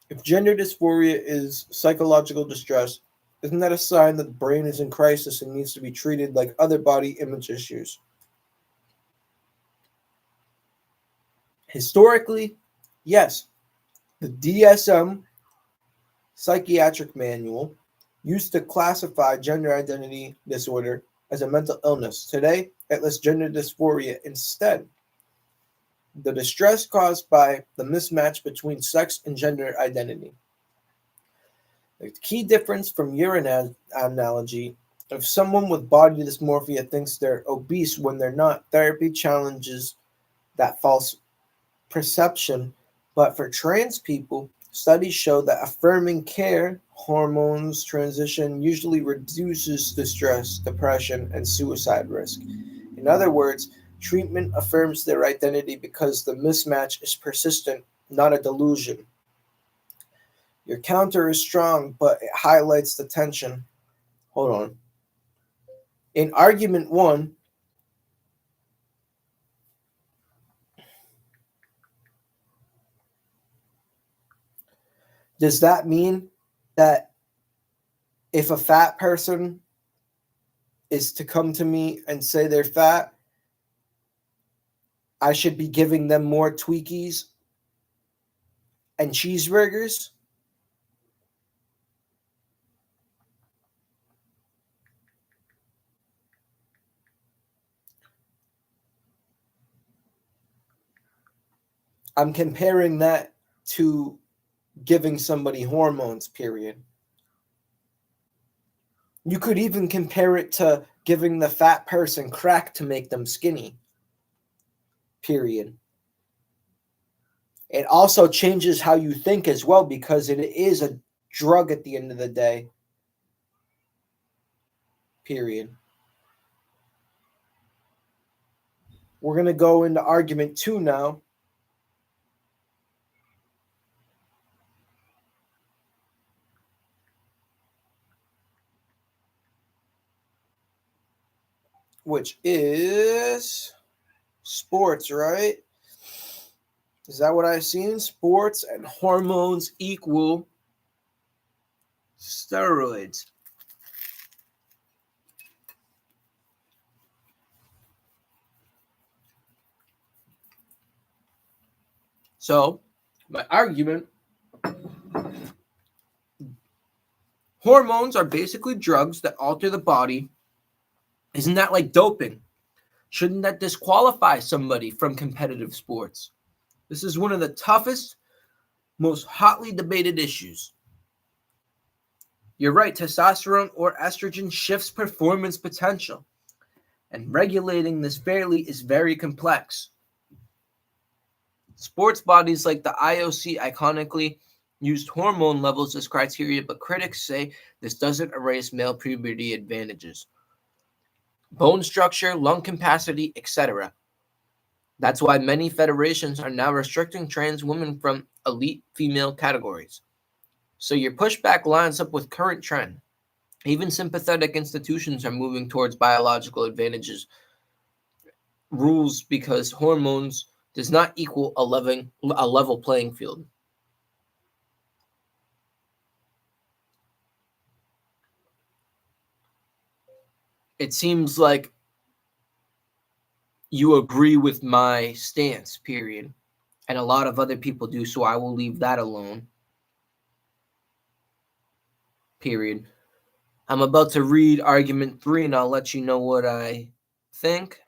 If gender dysphoria is psychological distress, isn't that a sign that the brain is in crisis and needs to be treated like other body image issues? Historically, yes, the DSM psychiatric manual used to classify gender identity disorder as a mental illness. Today, it lists gender dysphoria instead. The distress caused by the mismatch between sex and gender identity. The key difference from your analogy: if someone with body dysmorphia thinks they're obese when they're not, therapy challenges that false perception. But for trans people, studies show that affirming care, hormones transition usually reduces distress, depression, and suicide risk. In other words, treatment affirms their identity because the mismatch is persistent, not a delusion. Your counter is strong, but it highlights the tension. Hold on. In argument one, does that mean that if a fat person is to come to me and say they're fat, I should be giving them more Twinkies and cheeseburgers? I'm comparing that to giving somebody hormones, period. You could even compare it to giving the fat person crack to make them skinny, period. It also changes how you think as well because it is a drug at the end of the day, period. We're going to go into argument two now. Which is sports, right? Is that what I've seen? Sports and hormones equal steroids. So, my argument: hormones are basically drugs that alter the body. Isn't that like doping? Shouldn't that disqualify somebody from competitive sports? This is one of the toughest, most hotly debated issues. You're right, testosterone or estrogen shifts performance potential, and regulating this fairly is very complex. Sports bodies like the IOC iconically used hormone levels as criteria, but critics say this doesn't erase male puberty advantages. Bone structure, lung capacity, etc. That's why many federations are now restricting trans women from elite female categories. So your pushback lines up with current trend. Even sympathetic institutions are moving towards biological advantages rules because hormones does not equal a level playing field. It seems like you agree with my stance, period. And a lot of other people do, so I will leave that alone. Period. I'm about to read argument 3, and I'll let you know what I think.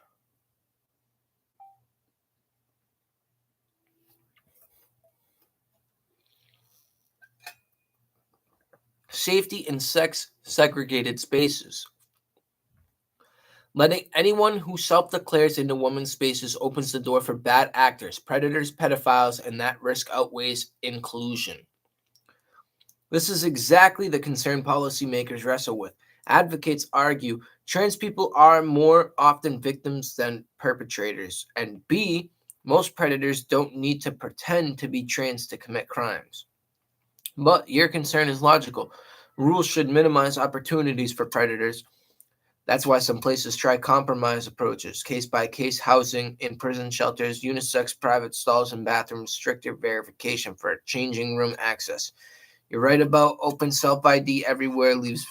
Safety in sex-segregated spaces. Letting anyone who self-declares into women's spaces opens the door for bad actors, predators, pedophiles, and that risk outweighs inclusion. This is exactly the concern policymakers wrestle with. Advocates argue trans people are more often victims than perpetrators, and B, most predators don't need to pretend to be trans to commit crimes. But your concern is logical. Rules should minimize opportunities for predators. That's why some places try compromise approaches, case-by-case housing in prison shelters, unisex private stalls and bathrooms, stricter verification for changing room access. You're right about open self-ID everywhere leaves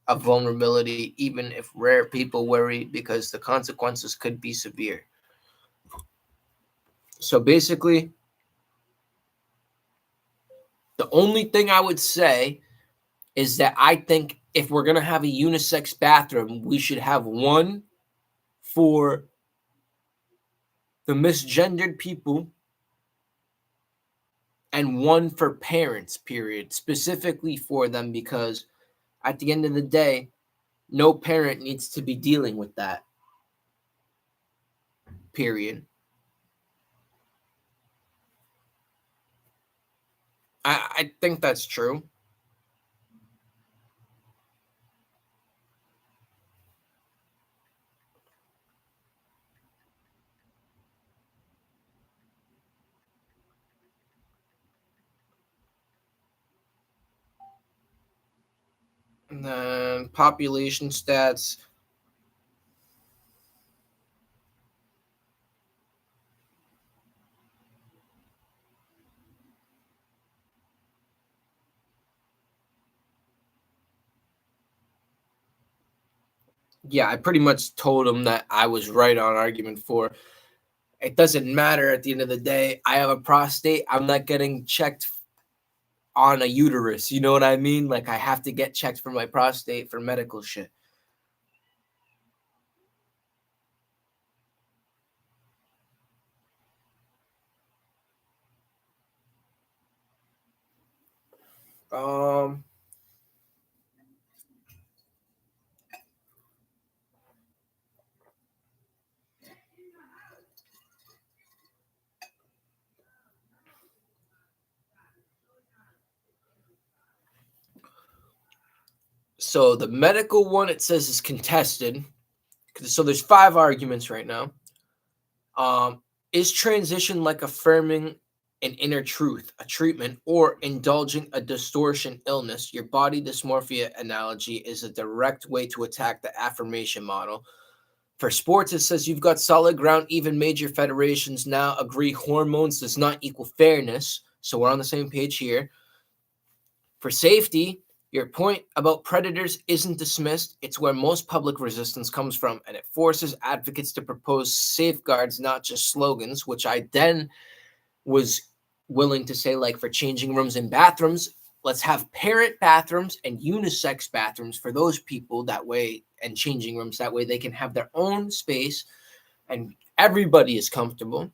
a vulnerability, even if rare people worry because the consequences could be severe. So basically, the only thing I would say is that I think if we're going to have a unisex bathroom, we should have one for the misgendered people and one for parents, period, specifically for them, because at the end of the day, no parent needs to be dealing with that, period. I think that's true. And then population stats. Yeah, I pretty much told him that I was right on argument 4. It doesn't matter at the end of the day. I have a prostate. I'm not getting checked on a uterus. You know what I mean? Like, I have to get checked for my prostate for medical shit. Um, so the medical one, it says, is contested. So there's 5 arguments right now. Is transition like affirming an inner truth, a treatment, or indulging a distortion illness? Your body dysmorphia analogy is a direct way to attack the affirmation model. For sports, it says you've got solid ground. Even major federations now agree hormones does not equal fairness. So we're on the same page here. For safety, your point about predators isn't dismissed. It's where most public resistance comes from, and it forces advocates to propose safeguards, not just slogans, which I then was willing to say, like, for changing rooms and bathrooms, let's have parent bathrooms and unisex bathrooms for those people, that way, and changing rooms, that way they can have their own space and everybody is comfortable.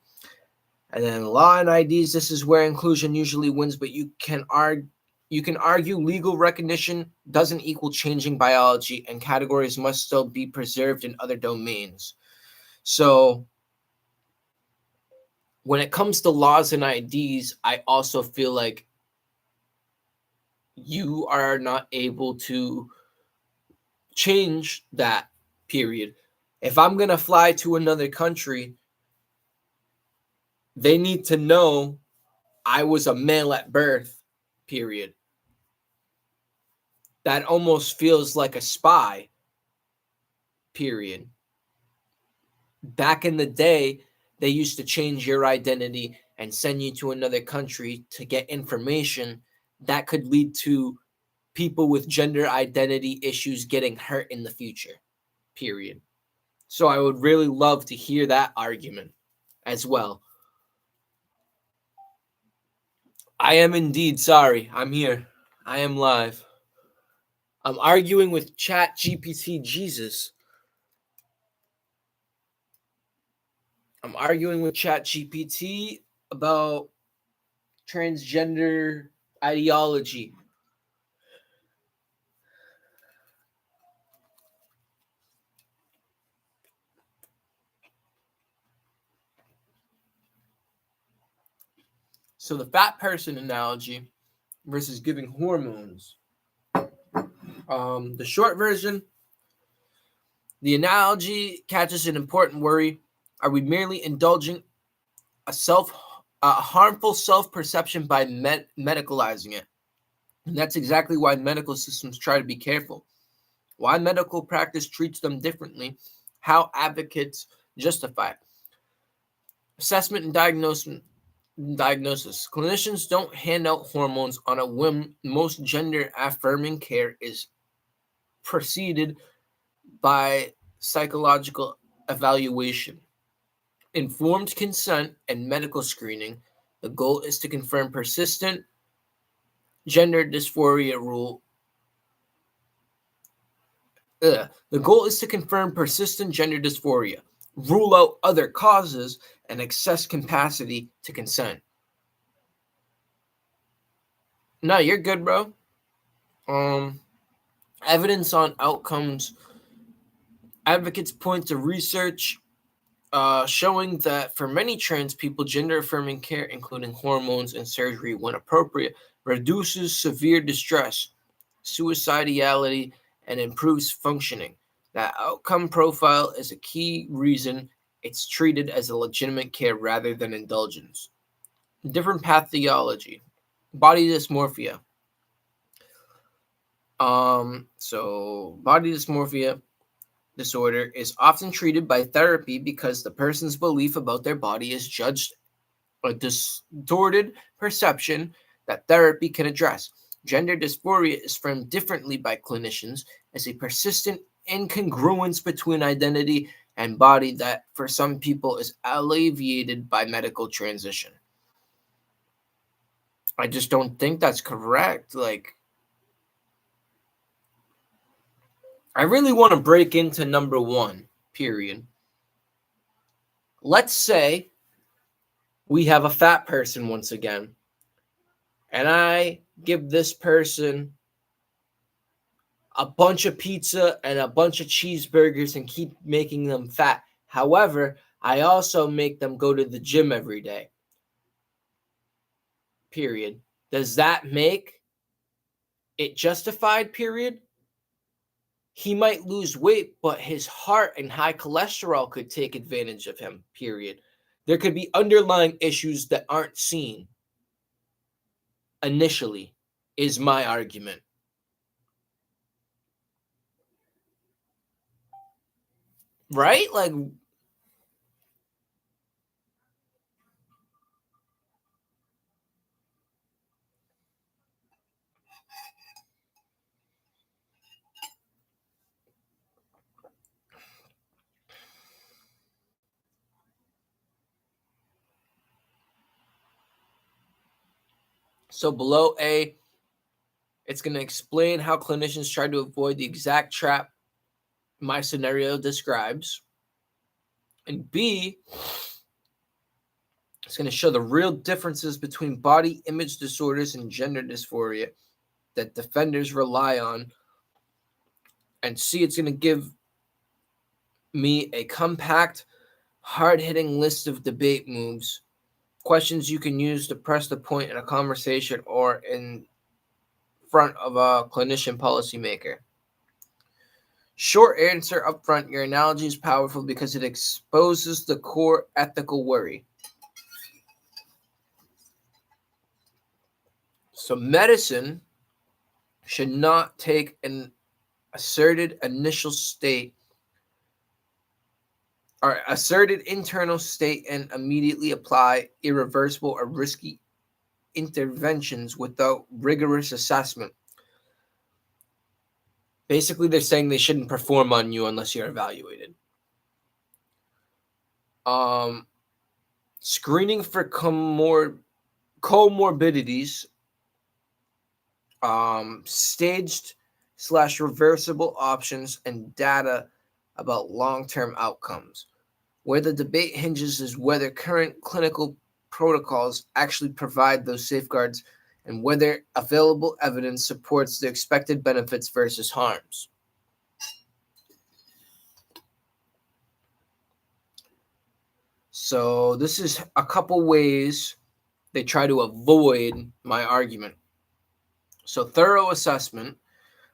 And then law and IDs, this is where inclusion usually wins, but you can argue legal recognition doesn't equal changing biology, and categories must still be preserved in other domains. So when it comes to laws and IDs, I also feel like you are not able to change that, period. If I'm going to fly to another country, they need to know I was a male at birth, period. That almost feels like a spy, period. Back in the day, they used to change your identity and send you to another country to get information that could lead to people with gender identity issues getting hurt in the future, period. So I would really love to hear that argument as well. I am indeed sorry. I'm here. I am live. I'm arguing with Chat GPT Jesus. I'm arguing with Chat GPT about transgender ideology. So the fat person analogy versus giving hormones. The short version, the analogy catches an important worry. Are we merely indulging a harmful self-perception by medicalizing it? And that's exactly why medical systems try to be careful. Why medical practice treats them differently, how advocates justify it. Assessment and diagnosis. Clinicians don't hand out hormones on a whim. Most gender-affirming care is preceded by psychological evaluation. informed consent and medical screening. The goal is to confirm persistent gender dysphoria rule. The goal is to confirm persistent gender dysphoria, rule out other causes, and assess capacity to consent. No, you're good, bro. Evidence on outcomes. Advocates point to research showing that for many trans people, gender-affirming care, including hormones and surgery when appropriate, reduces severe distress, suicidality, and improves functioning. That outcome profile is a key reason it's treated as a legitimate care rather than indulgence. Different pathology. Body dysmorphia. So body dysmorphia disorder is often treated by therapy because the person's belief about their body is judged a distorted perception that therapy can address. Gender dysphoria is framed differently by clinicians as a persistent incongruence between identity and body that for some people is alleviated by medical transition. I just don't think that's correct. Like, I really want to break into number one, period. Let's say we have a fat person once again, and I give this person a bunch of pizza and a bunch of cheeseburgers and keep making them fat. However, I also make them go to the gym every day. Period. Does that make it justified? Period. He might lose weight, but his heart and high cholesterol could take advantage of him, period. There could be underlying issues that aren't seen initially, is my argument. Right? Like, so below A, it's going to explain how clinicians try to avoid the exact trap my scenario describes. And B, it's going to show the real differences between body image disorders and gender dysphoria that defenders rely on. And C, it's going to give me a compact, hard-hitting list of debate moves, questions you can use to press the point in a conversation or in front of a clinician policymaker. Short answer up front, your analogy is powerful because it exposes the core ethical worry. So medicine should not take an asserted initial state or asserted internal state and immediately apply irreversible or risky interventions without rigorous assessment. Basically, they're saying they shouldn't perform on you unless you're evaluated. Screening for comorbidities, staged/reversible options, and data about long-term outcomes. Where the debate hinges is whether current clinical protocols actually provide those safeguards and whether available evidence supports the expected benefits versus harms. So this is a couple ways they try to avoid my argument. So thorough assessment.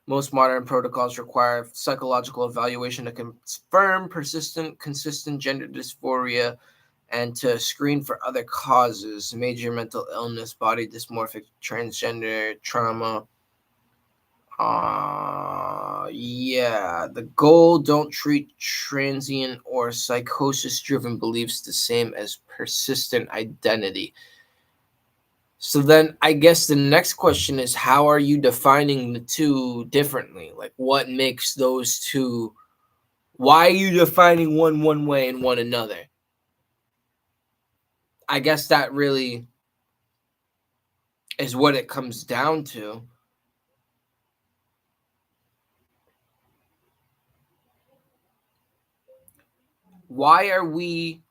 Most modern protocols require psychological evaluation to confirm persistent, consistent gender dysphoria and to screen for other causes, major mental illness, body dysmorphic, transgender, trauma. The goal, don't treat transient or psychosis-driven beliefs the same as persistent identity. So then I guess the next question is, how are you defining the two differently? Like, what makes those two? Why are you defining one way and one another? I guess that really is what it comes down to. Why are we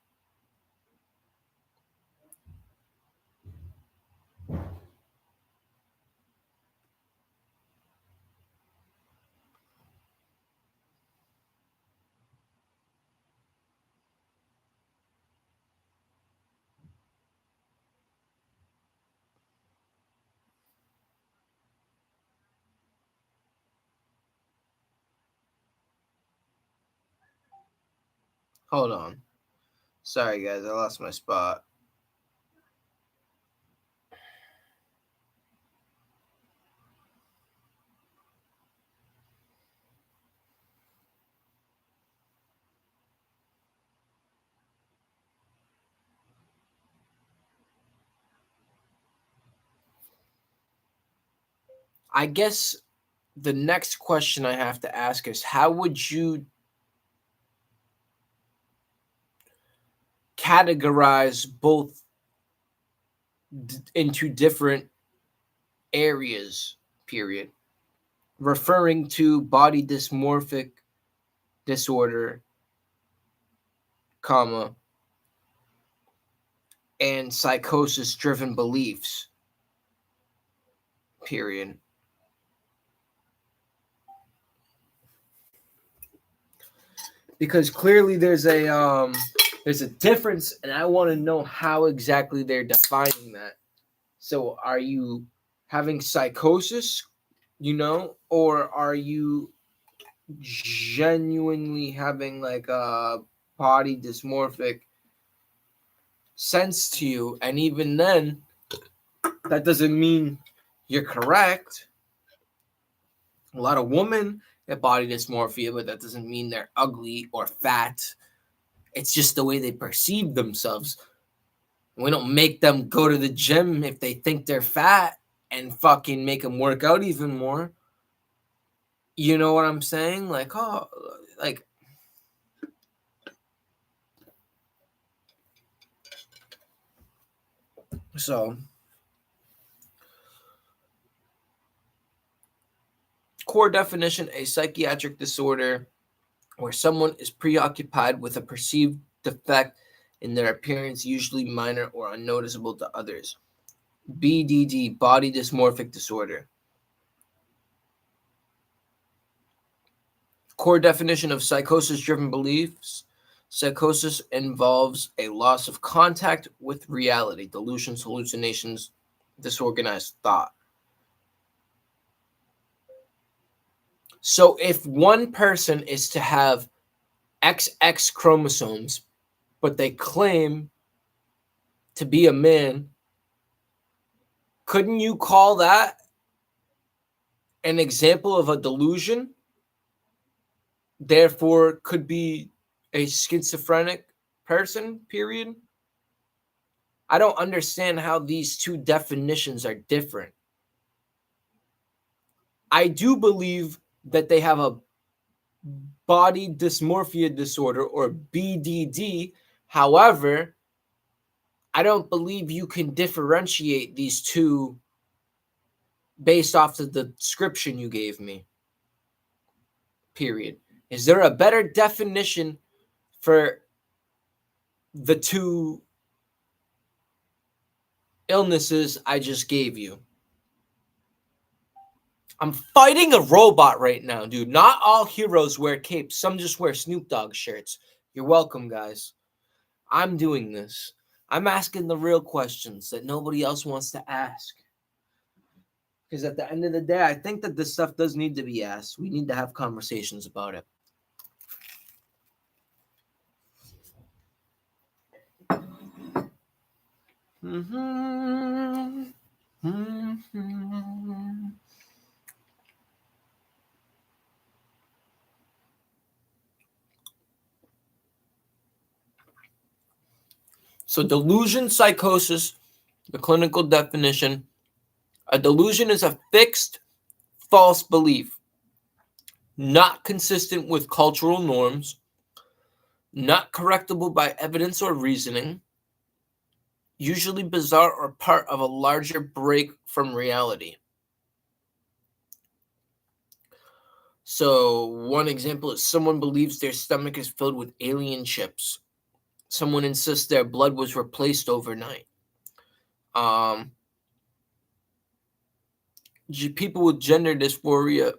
hold on. Sorry guys, I lost my spot. I guess the next question I have to ask is, how would you categorize both into different areas, period, referring to body dysmorphic disorder, comma, and psychosis driven beliefs, period. Because clearly there's a difference, and I want to know how exactly they're defining that. So are you having psychosis, or are you genuinely having like a body dysmorphic sense to you? And even then, that doesn't mean you're correct. A lot of women get body dysmorphia, but that doesn't mean they're ugly or fat. It's just the way they perceive themselves. We don't make them go to the gym if they think they're fat and fucking make them work out even more. You know what I'm saying? Like, oh, like, so core definition: a psychiatric disorder where someone is preoccupied with a perceived defect in their appearance, usually minor or unnoticeable to others. BDD, body dysmorphic disorder. Core definition of psychosis-driven beliefs. Psychosis involves a loss of contact with reality, delusions, hallucinations, disorganized thought. So if one person is to have XX chromosomes, but they claim to be a man, couldn't you call that an example of a delusion? Therefore, could be a schizophrenic person, period. I don't understand how these two definitions are different. I do believe that they have a body dysmorphia disorder, or BDD. However, I don't believe you can differentiate these two based off of the description you gave me. Period. Is there a better definition for the two illnesses I just gave you? I'm fighting a robot right now, dude. Not all heroes wear capes. Some just wear Snoop Dogg shirts. You're welcome, guys. I'm doing this. I'm asking the real questions that nobody else wants to ask. Because at the end of the day, I think that this stuff does need to be asked. We need to have conversations about it. So delusion, psychosis, the clinical definition. A delusion is a fixed, false belief, not consistent with cultural norms, not correctable by evidence or reasoning, usually bizarre or part of a larger break from reality. So, one example is someone believes their stomach is filled with alien chips. Someone insists their blood was replaced overnight. People with gender dysphoria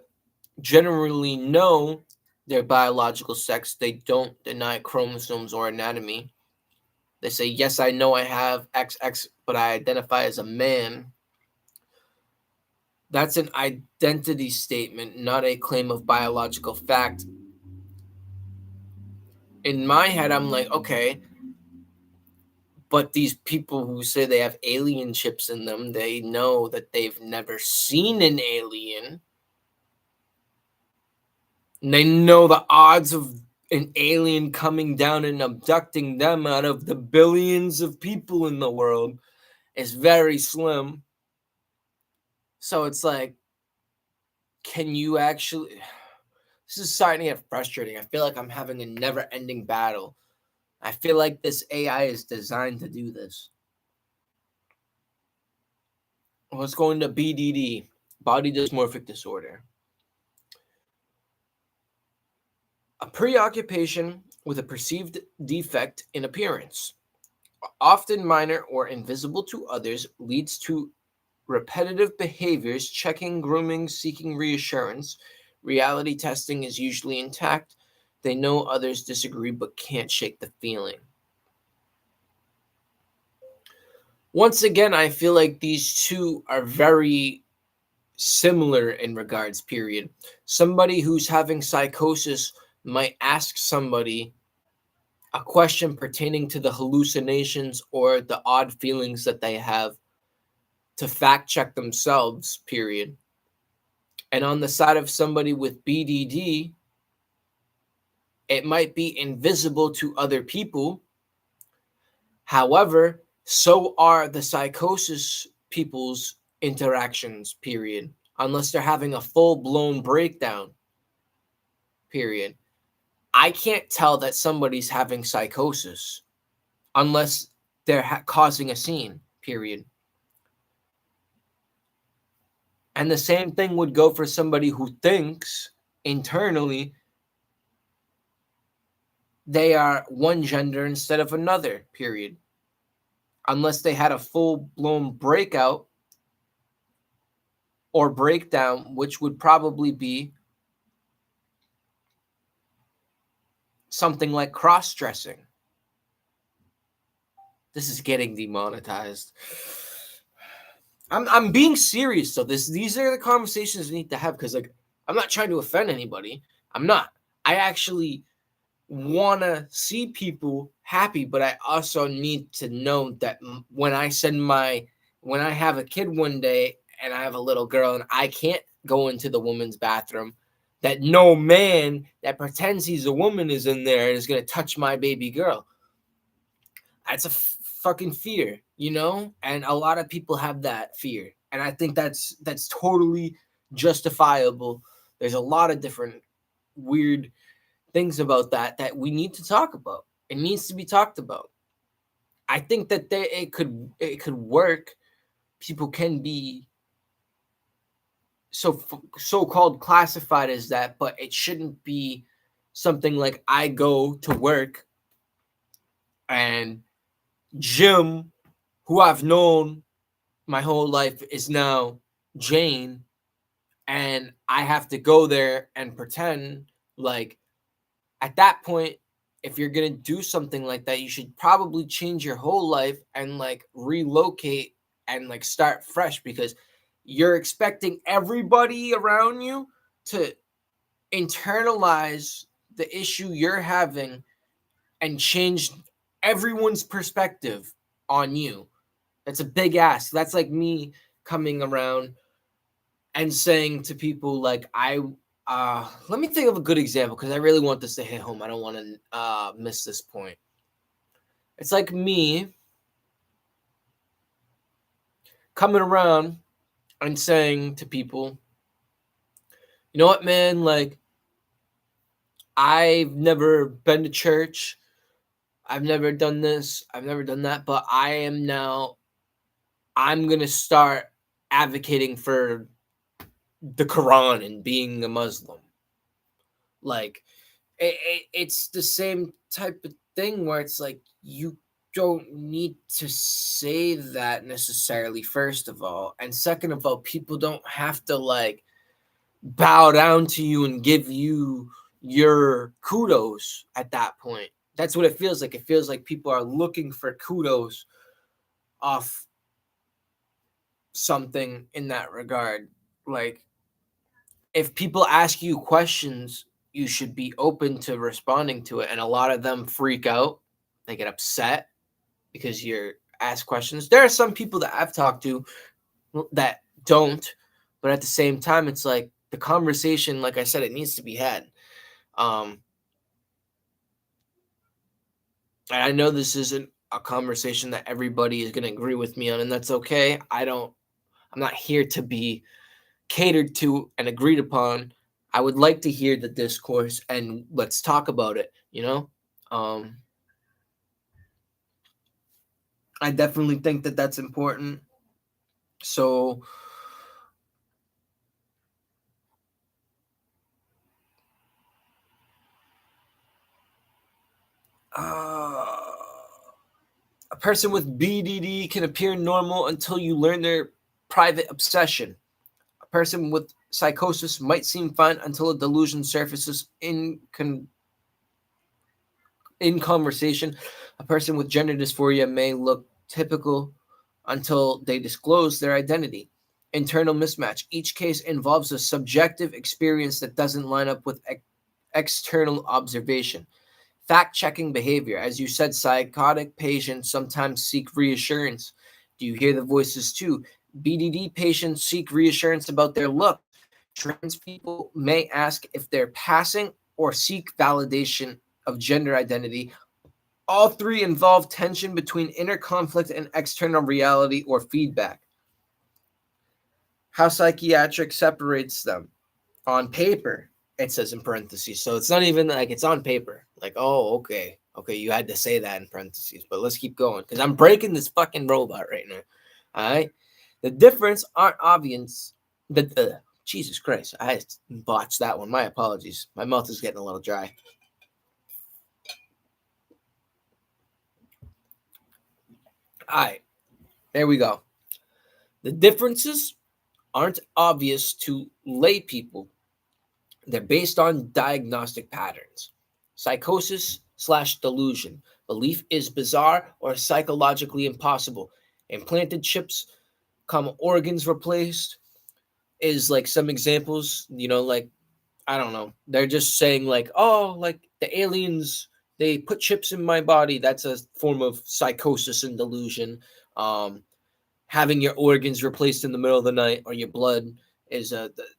generally know their biological sex. They don't deny chromosomes or anatomy. They say, yes, I know I have XX, but I identify as a man. That's an identity statement, not a claim of biological fact. In my head, I'm like, okay, but these people who say they have alien chips in them, they know that they've never seen an alien. And they know the odds of an alien coming down and abducting them out of the billions of people in the world is very slim. So it's like, can you actually... This is starting to get frustrating. I feel like I'm having a never-ending battle. I feel like this AI is designed to do this. Let's go into BDD, body dysmorphic disorder. A preoccupation with a perceived defect in appearance, often minor or invisible to others, leads to repetitive behaviors, checking, grooming, seeking reassurance. Reality testing is usually intact. They know others disagree but can't shake the feeling. Once again, I feel like these two are very similar in regards, period. Somebody who's having psychosis might ask somebody a question pertaining to the hallucinations or the odd feelings that they have to fact check themselves, period. And on the side of somebody with BDD, it might be invisible to other people. However, so are the psychosis people's interactions, period. Unless they're having a full-blown breakdown, period. I can't tell that somebody's having psychosis unless they're causing a scene, period. And the same thing would go for somebody who thinks internally they are one gender instead of another, period. Unless they had a full-blown breakout or breakdown, which would probably be something like cross-dressing. This is getting demonetized. I'm being serious though. These are the conversations we need to have, because like I'm not trying to offend anybody. I'm not. I actually want to see people happy, but I also need to know that when I have a kid one day and I have a little girl and I can't go into the woman's bathroom, that no man that pretends he's a woman is in there and is going to touch my baby girl. That's a fucking fear, you know? And a lot of people have that fear. And I think that's totally justifiable. There's a lot of different weird things about that we need to talk about. It needs to be talked about. I think that it could work. People can be so-called classified as that, but it shouldn't be something like I go to work and Jim, who I've known my whole life, is now Jane, and I have to go there and pretend like... At that point, if you're going to do something like that, you should probably change your whole life and like relocate and like start fresh, because you're expecting everybody around you to internalize the issue you're having and change everyone's perspective on you. That's a big ask. That's like me coming around and saying to people like, let me think of a good example, because I really want this to hit home. I don't want to miss this point. It's like me coming around and saying to people, you know what, man, like, I've never been to church. I've never done this, I've never done that, but I'm going to start advocating for the Quran and being a Muslim. Like, it's the same type of thing where it's like, you don't need to say that necessarily, first of all. And second of all, people don't have to like bow down to you and give you your kudos at that point. That's what it feels like. It feels like people are looking for kudos off something in that regard. Like, if people ask you questions, you should be open to responding to it. And a lot of them freak out. They get upset because you're asked questions. There are some people that I've talked to that don't, but at the same time, it's like the conversation, like I said, it needs to be had. And I know this isn't a conversation that everybody is going to agree with me on, and that's okay. I'm not here to be catered to and agreed upon. I would like to hear the discourse and let's talk about it, you know? I definitely think that that's important. So, a person with BDD can appear normal until you learn their private obsession. A person with psychosis might seem fine until a delusion surfaces in conversation. A person with gender dysphoria may look typical until they disclose their identity. Internal mismatch. Each case involves a subjective experience that doesn't line up with external observation. Fact-checking behavior. As you said, psychotic patients sometimes seek reassurance. Do you hear the voices too? BDD patients seek reassurance about their look. Trans people may ask if they're passing or seek validation of gender identity. All three involve tension between inner conflict and external reality or feedback. How psychiatric separates them. On paper, it says in parentheses. So it's not even like it's on paper. Like, oh, okay. Okay, you had to say that in parentheses. But let's keep going because I'm breaking this fucking robot right now. All right? The difference aren't obvious. Jesus Christ. I botched that one. My apologies. My mouth is getting a little dry. All right. There we go. The differences aren't obvious to lay people. They're based on diagnostic patterns. Psychosis/delusion. Belief is bizarre or psychologically impossible. Implanted chips, organs replaced is like some examples, like, I don't know. They're just saying like, oh, like the aliens, they put chips in my body. That's a form of psychosis and delusion. Having your organs replaced in the middle of the night or your blood is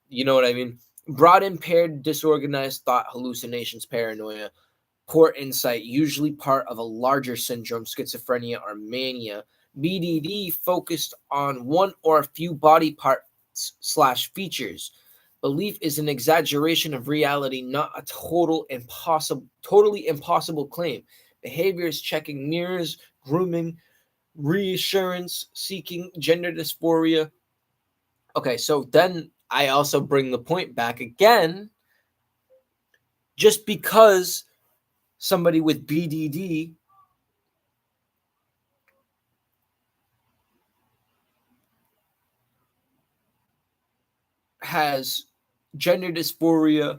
you know what I mean? Broad impaired, disorganized thought, hallucinations, paranoia, poor insight, usually part of a larger syndrome, schizophrenia or mania. BDD focused on one or a few body parts/features. Belief is an exaggeration of reality, not a totally impossible claim. Behaviors checking mirrors, grooming, reassurance seeking, gender dysphoria. Okay, so then I also bring the point back again. Just because somebody with BDD has gender dysphoria,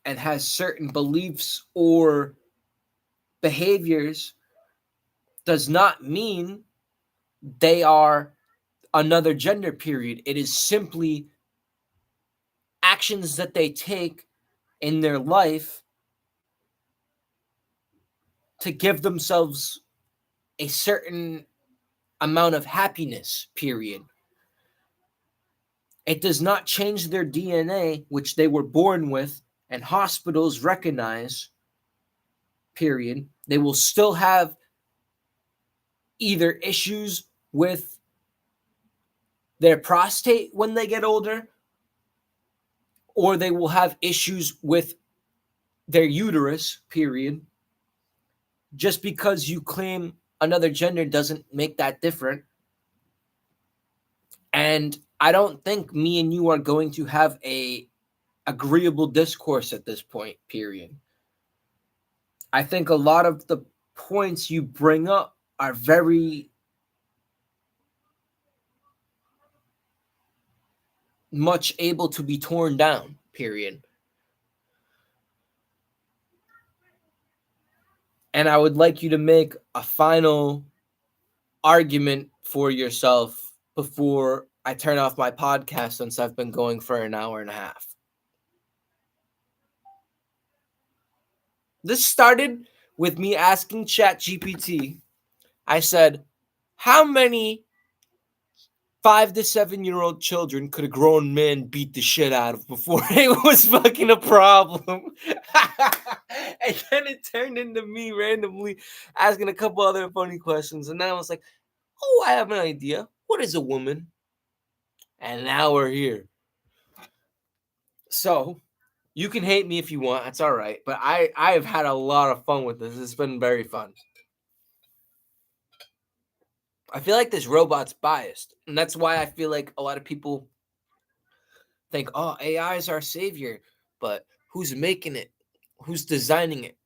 and has certain beliefs or behaviors does not mean they are another gender, period. It is simply actions that they take in their life to give themselves a certain amount of happiness, period. It does not change their DNA, which they were born with and hospitals recognize, period. They will still have either issues with their prostate when they get older, or they will have issues with their uterus, period. Just because you claim another gender doesn't make that different. And I don't think me and you are going to have a agreeable discourse at this point, period. I think a lot of the points you bring up are very much able to be torn down, period. And I would like you to make a final argument for yourself before I turn off my podcast, since I've been going for an hour and a half. This started with me asking ChatGPT. I said, how many 5 to 7-year-old children could a grown man beat the shit out of before it was fucking a problem? And then it turned into me randomly asking a couple other funny questions. And then I was like, oh, I have an idea. What is a woman? And now we're here. So you can hate me if you want. That's all right. But I have had a lot of fun with this. It's been very fun. I feel like this robot's biased. And that's why I feel like a lot of people think, oh, AI is our savior. But who's making it? Who's designing it?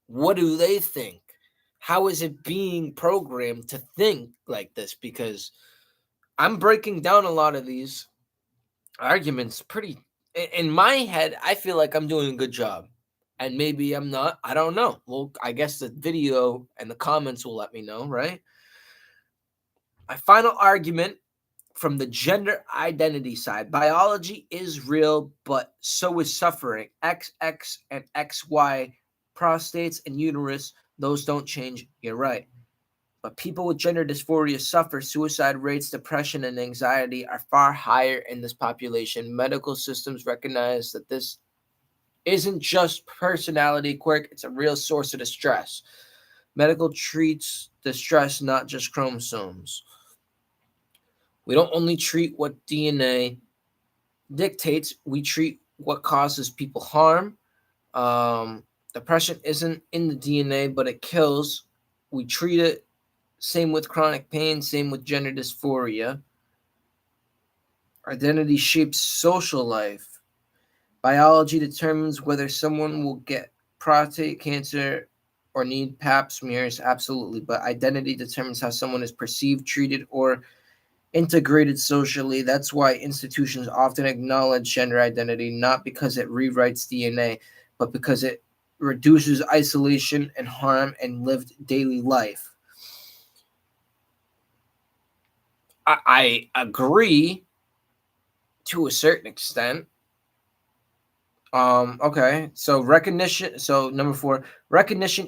What do they think? How is it being programmed to think like this? Because I'm breaking down a lot of these arguments pretty. In my head, I feel like I'm doing a good job. And maybe I'm not. I don't know. Well, I guess the video and the comments will let me know, right? My final argument from the gender identity side. Biology is real, but so is suffering. XX and XY, prostates and uterus, those don't change. You're right. But people with gender dysphoria suffer. Suicide rates, depression, and anxiety are far higher in this population. Medical systems recognize that this isn't just personality quirk, it's a real source of distress. Medical treats distress, not just chromosomes. We don't only treat what DNA dictates, we treat what causes people harm. Depression isn't in the DNA, but it kills. We treat it. Same with chronic pain, same with gender dysphoria. Identity shapes social life. Biology determines whether someone will get prostate cancer or need pap smears, absolutely. But identity determines how someone is perceived, treated, or integrated socially. That's why institutions often acknowledge gender identity, not because it rewrites DNA, but because it reduces isolation and harm in lived daily life. I agree to a certain extent. Okay, so recognition. So number 4, recognition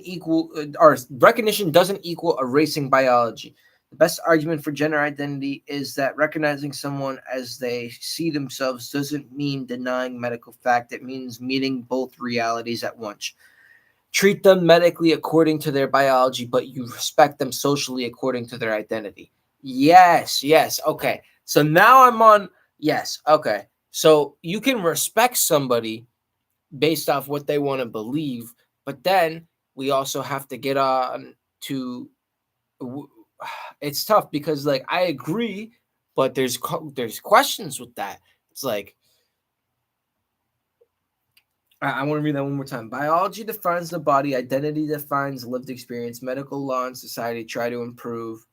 doesn't equal erasing biology. The best argument for gender identity is that recognizing someone as they see themselves doesn't mean denying medical fact. It means meeting both realities at once. Treat them medically according to their biology, but you respect them socially according to their identity. Yes. Okay. So now I'm on. Yes. Okay. So you can respect somebody based off what they want to believe, but then we also have to get on to. It's tough because, like, I agree, but there's questions with that. It's like, I want to read that one more time. Biology defines the body. Identity defines lived experience. Medical law and society try to improve.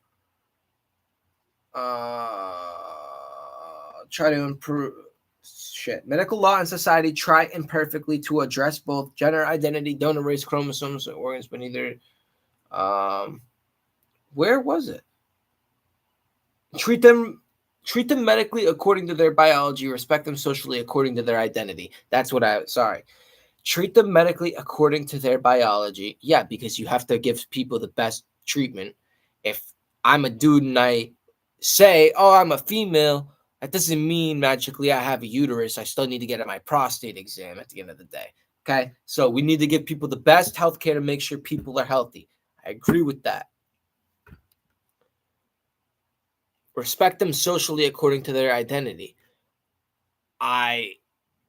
Medical law and society try imperfectly to address both gender identity, don't erase chromosomes or organs, but neither. Where was it? Treat them medically according to their biology, respect them socially according to their identity. That's what treat them medically according to their biology. Yeah, because you have to give people the best treatment. If I'm a dude and I say, oh, I'm a female, that doesn't mean magically I have a uterus. I still need to get my prostate exam at the end of the day. Okay, so we need to give people the best healthcare to make sure people are healthy. I agree with that. Respect them socially according to their identity. I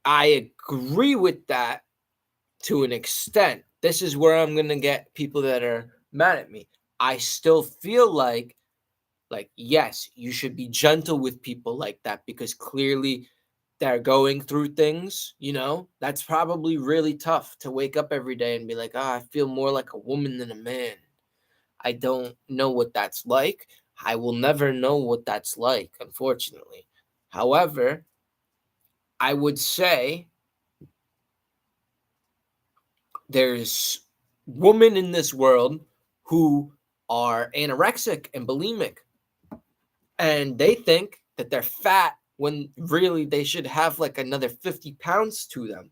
I agree with that to an extent. This is where I'm going to get people that are mad at me. I still feel like yes, you should be gentle with people like that because clearly they're going through things, That's probably really tough to wake up every day and be like, I feel more like a woman than a man. I don't know what that's like. I will never know what that's like, unfortunately. However, I would say there's women in this world who are anorexic and bulimic, and they think that they're fat when really they should have like another 50 pounds to them.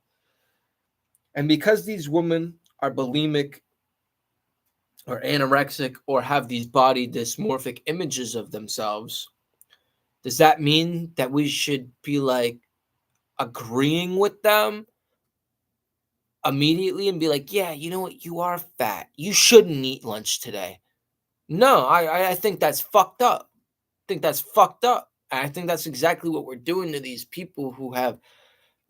And because these women are bulimic or anorexic or have these body dysmorphic images of themselves, does that mean that we should be like agreeing with them immediately and be like, yeah, you know what? You are fat. You shouldn't eat lunch today. No, I think that's fucked up. I think that's fucked up. And I think that's exactly what we're doing to these people who have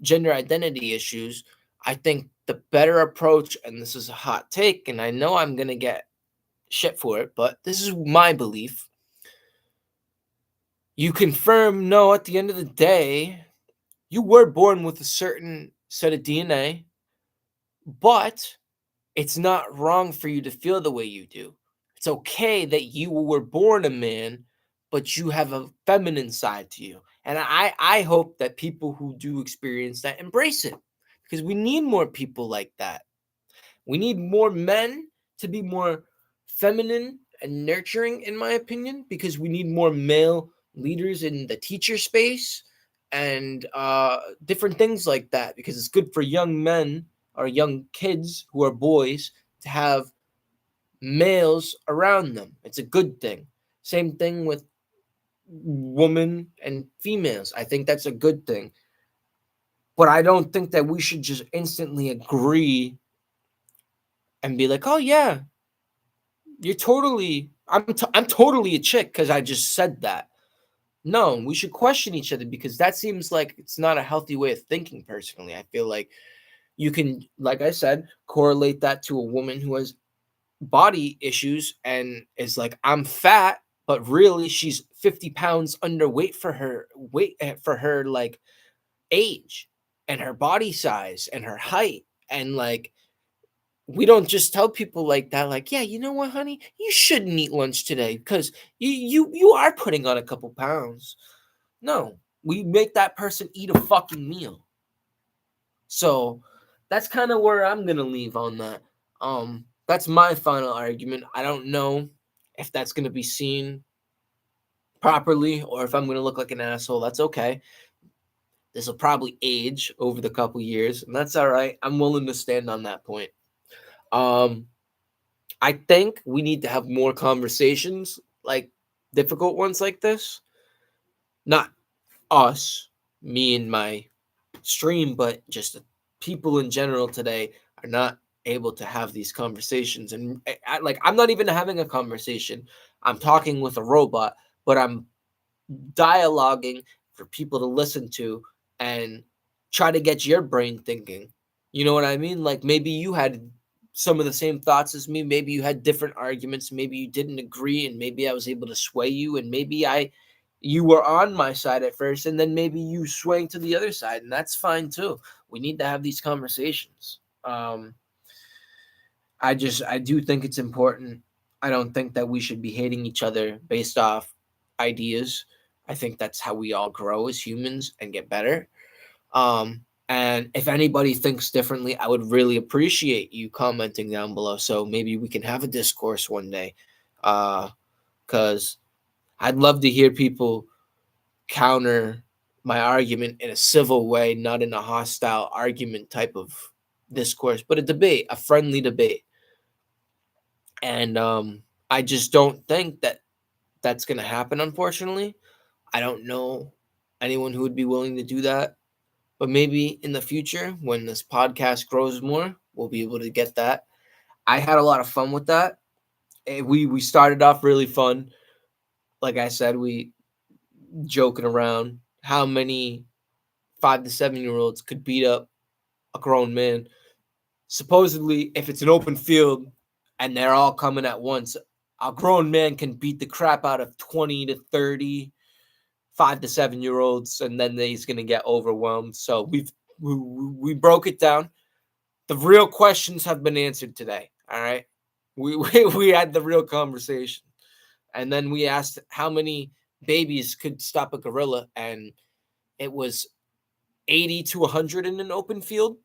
gender identity issues. I think the better approach, and this is a hot take, and I know I'm going to get shit for it, but this is my belief. You confirm, no, at the end of the day, you were born with a certain set of DNA, but it's not wrong for you to feel the way you do. It's okay that you were born a man, but you have a feminine side to you. And I hope that people who do experience that embrace it, because we need more people like that. We need more men to be more feminine and nurturing, in my opinion, because we need more male leaders in the teacher space and different things like that, because it's good for young men or young kids who are boys to have males around them. It's a good thing. Same thing with women and females. I think that's a good thing. But I don't think that we should just instantly agree and be like, oh yeah, you're totally, I'm totally a chick because I just said that. No, we should question each other because that seems like it's not a healthy way of thinking personally. I feel like you can, like I said, correlate that to a woman who has body issues and is like, I'm fat, but really she's 50 pounds underweight for her weight, for her like age and her body size and her height. And like, we don't just tell people like that, like, yeah, you know what, honey, you shouldn't eat lunch today because you are putting on a couple pounds. No, we make that person eat a fucking meal. So that's kind of where I'm gonna leave on that. That's my final argument. I don't know if that's gonna be seen properly or if I'm gonna look like an asshole. That's okay. This will probably age over the couple years, and that's all right. I'm willing to stand on that point. I think we need to have more conversations, like difficult ones like this. Not us, me and my stream, but just people in general today are not able to have these conversations. And I'm not even having a conversation. I'm talking with a robot, but I'm dialoguing for people to listen to and try to get your brain thinking. You know what I mean? Like maybe you had some of the same thoughts as me. Maybe you had different arguments. Maybe you didn't agree, and maybe I was able to sway you. And maybe you were on my side at first, and then maybe you swing to the other side, and that's fine too. We need to have these conversations. I do think it's important. I don't think that we should be hating each other based off ideas. I think that's how we all grow as humans and get better. And if anybody thinks differently, I would really appreciate you commenting down below. So maybe we can have a discourse one day. Because I'd love to hear people counter my argument in a civil way, not in a hostile argument type of discourse, but a debate, a friendly debate. And I just don't think that that's going to happen, unfortunately. I don't know anyone who would be willing to do that. But maybe in the future, when this podcast grows more, we'll be able to get that. I had a lot of fun with that. We started off really fun. Like I said, we joking around. How many 5 to 7-year-olds could beat up a grown man. Supposedly, if it's an open field and they're all coming at once, a grown man can beat the crap out of 20 to 30 5 to 7-year-olds, and then he's going to get overwhelmed. So we broke it down. The real questions have been answered today. All right. We had the real conversation. And then we asked how many babies could stop a gorilla, and it was 80 to 100 in an open field.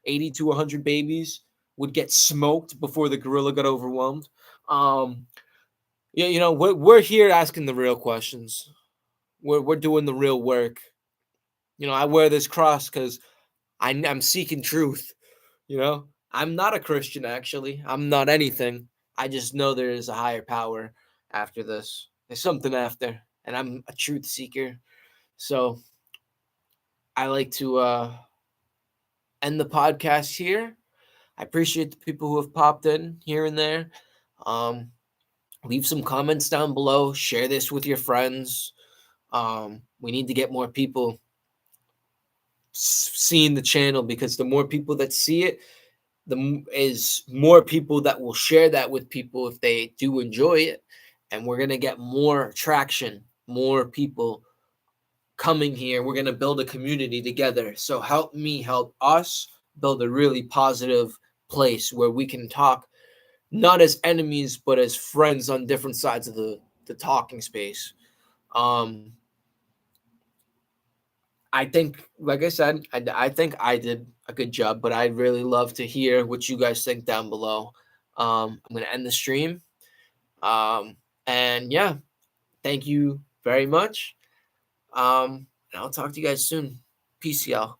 80 to 100 babies would get smoked before the gorilla got overwhelmed. Yeah, we're here asking the real questions. We're doing the real work. I wear this cross because I'm seeking truth. I'm not a Christian, actually. I'm not anything. I just know there is a higher power after this. There's something after, and I'm a truth seeker. So I like to end the podcast here. I appreciate the people who have popped in here and there. Leave some comments down below. Share this with your friends. We need to get more people seeing the channel, because the more people that see it, is more people that will share that with people if they do enjoy it. And we're going to get more traction, more people coming here. We're going to build a community together. So help me help us build a really positive place where we can talk not as enemies, but as friends on different sides of the talking space. I think, like I said, I think I did a good job, but I'd really love to hear what you guys think down below. I'm going to end the stream. And yeah, thank you very much. And I'll talk to you guys soon. Peace, y'all.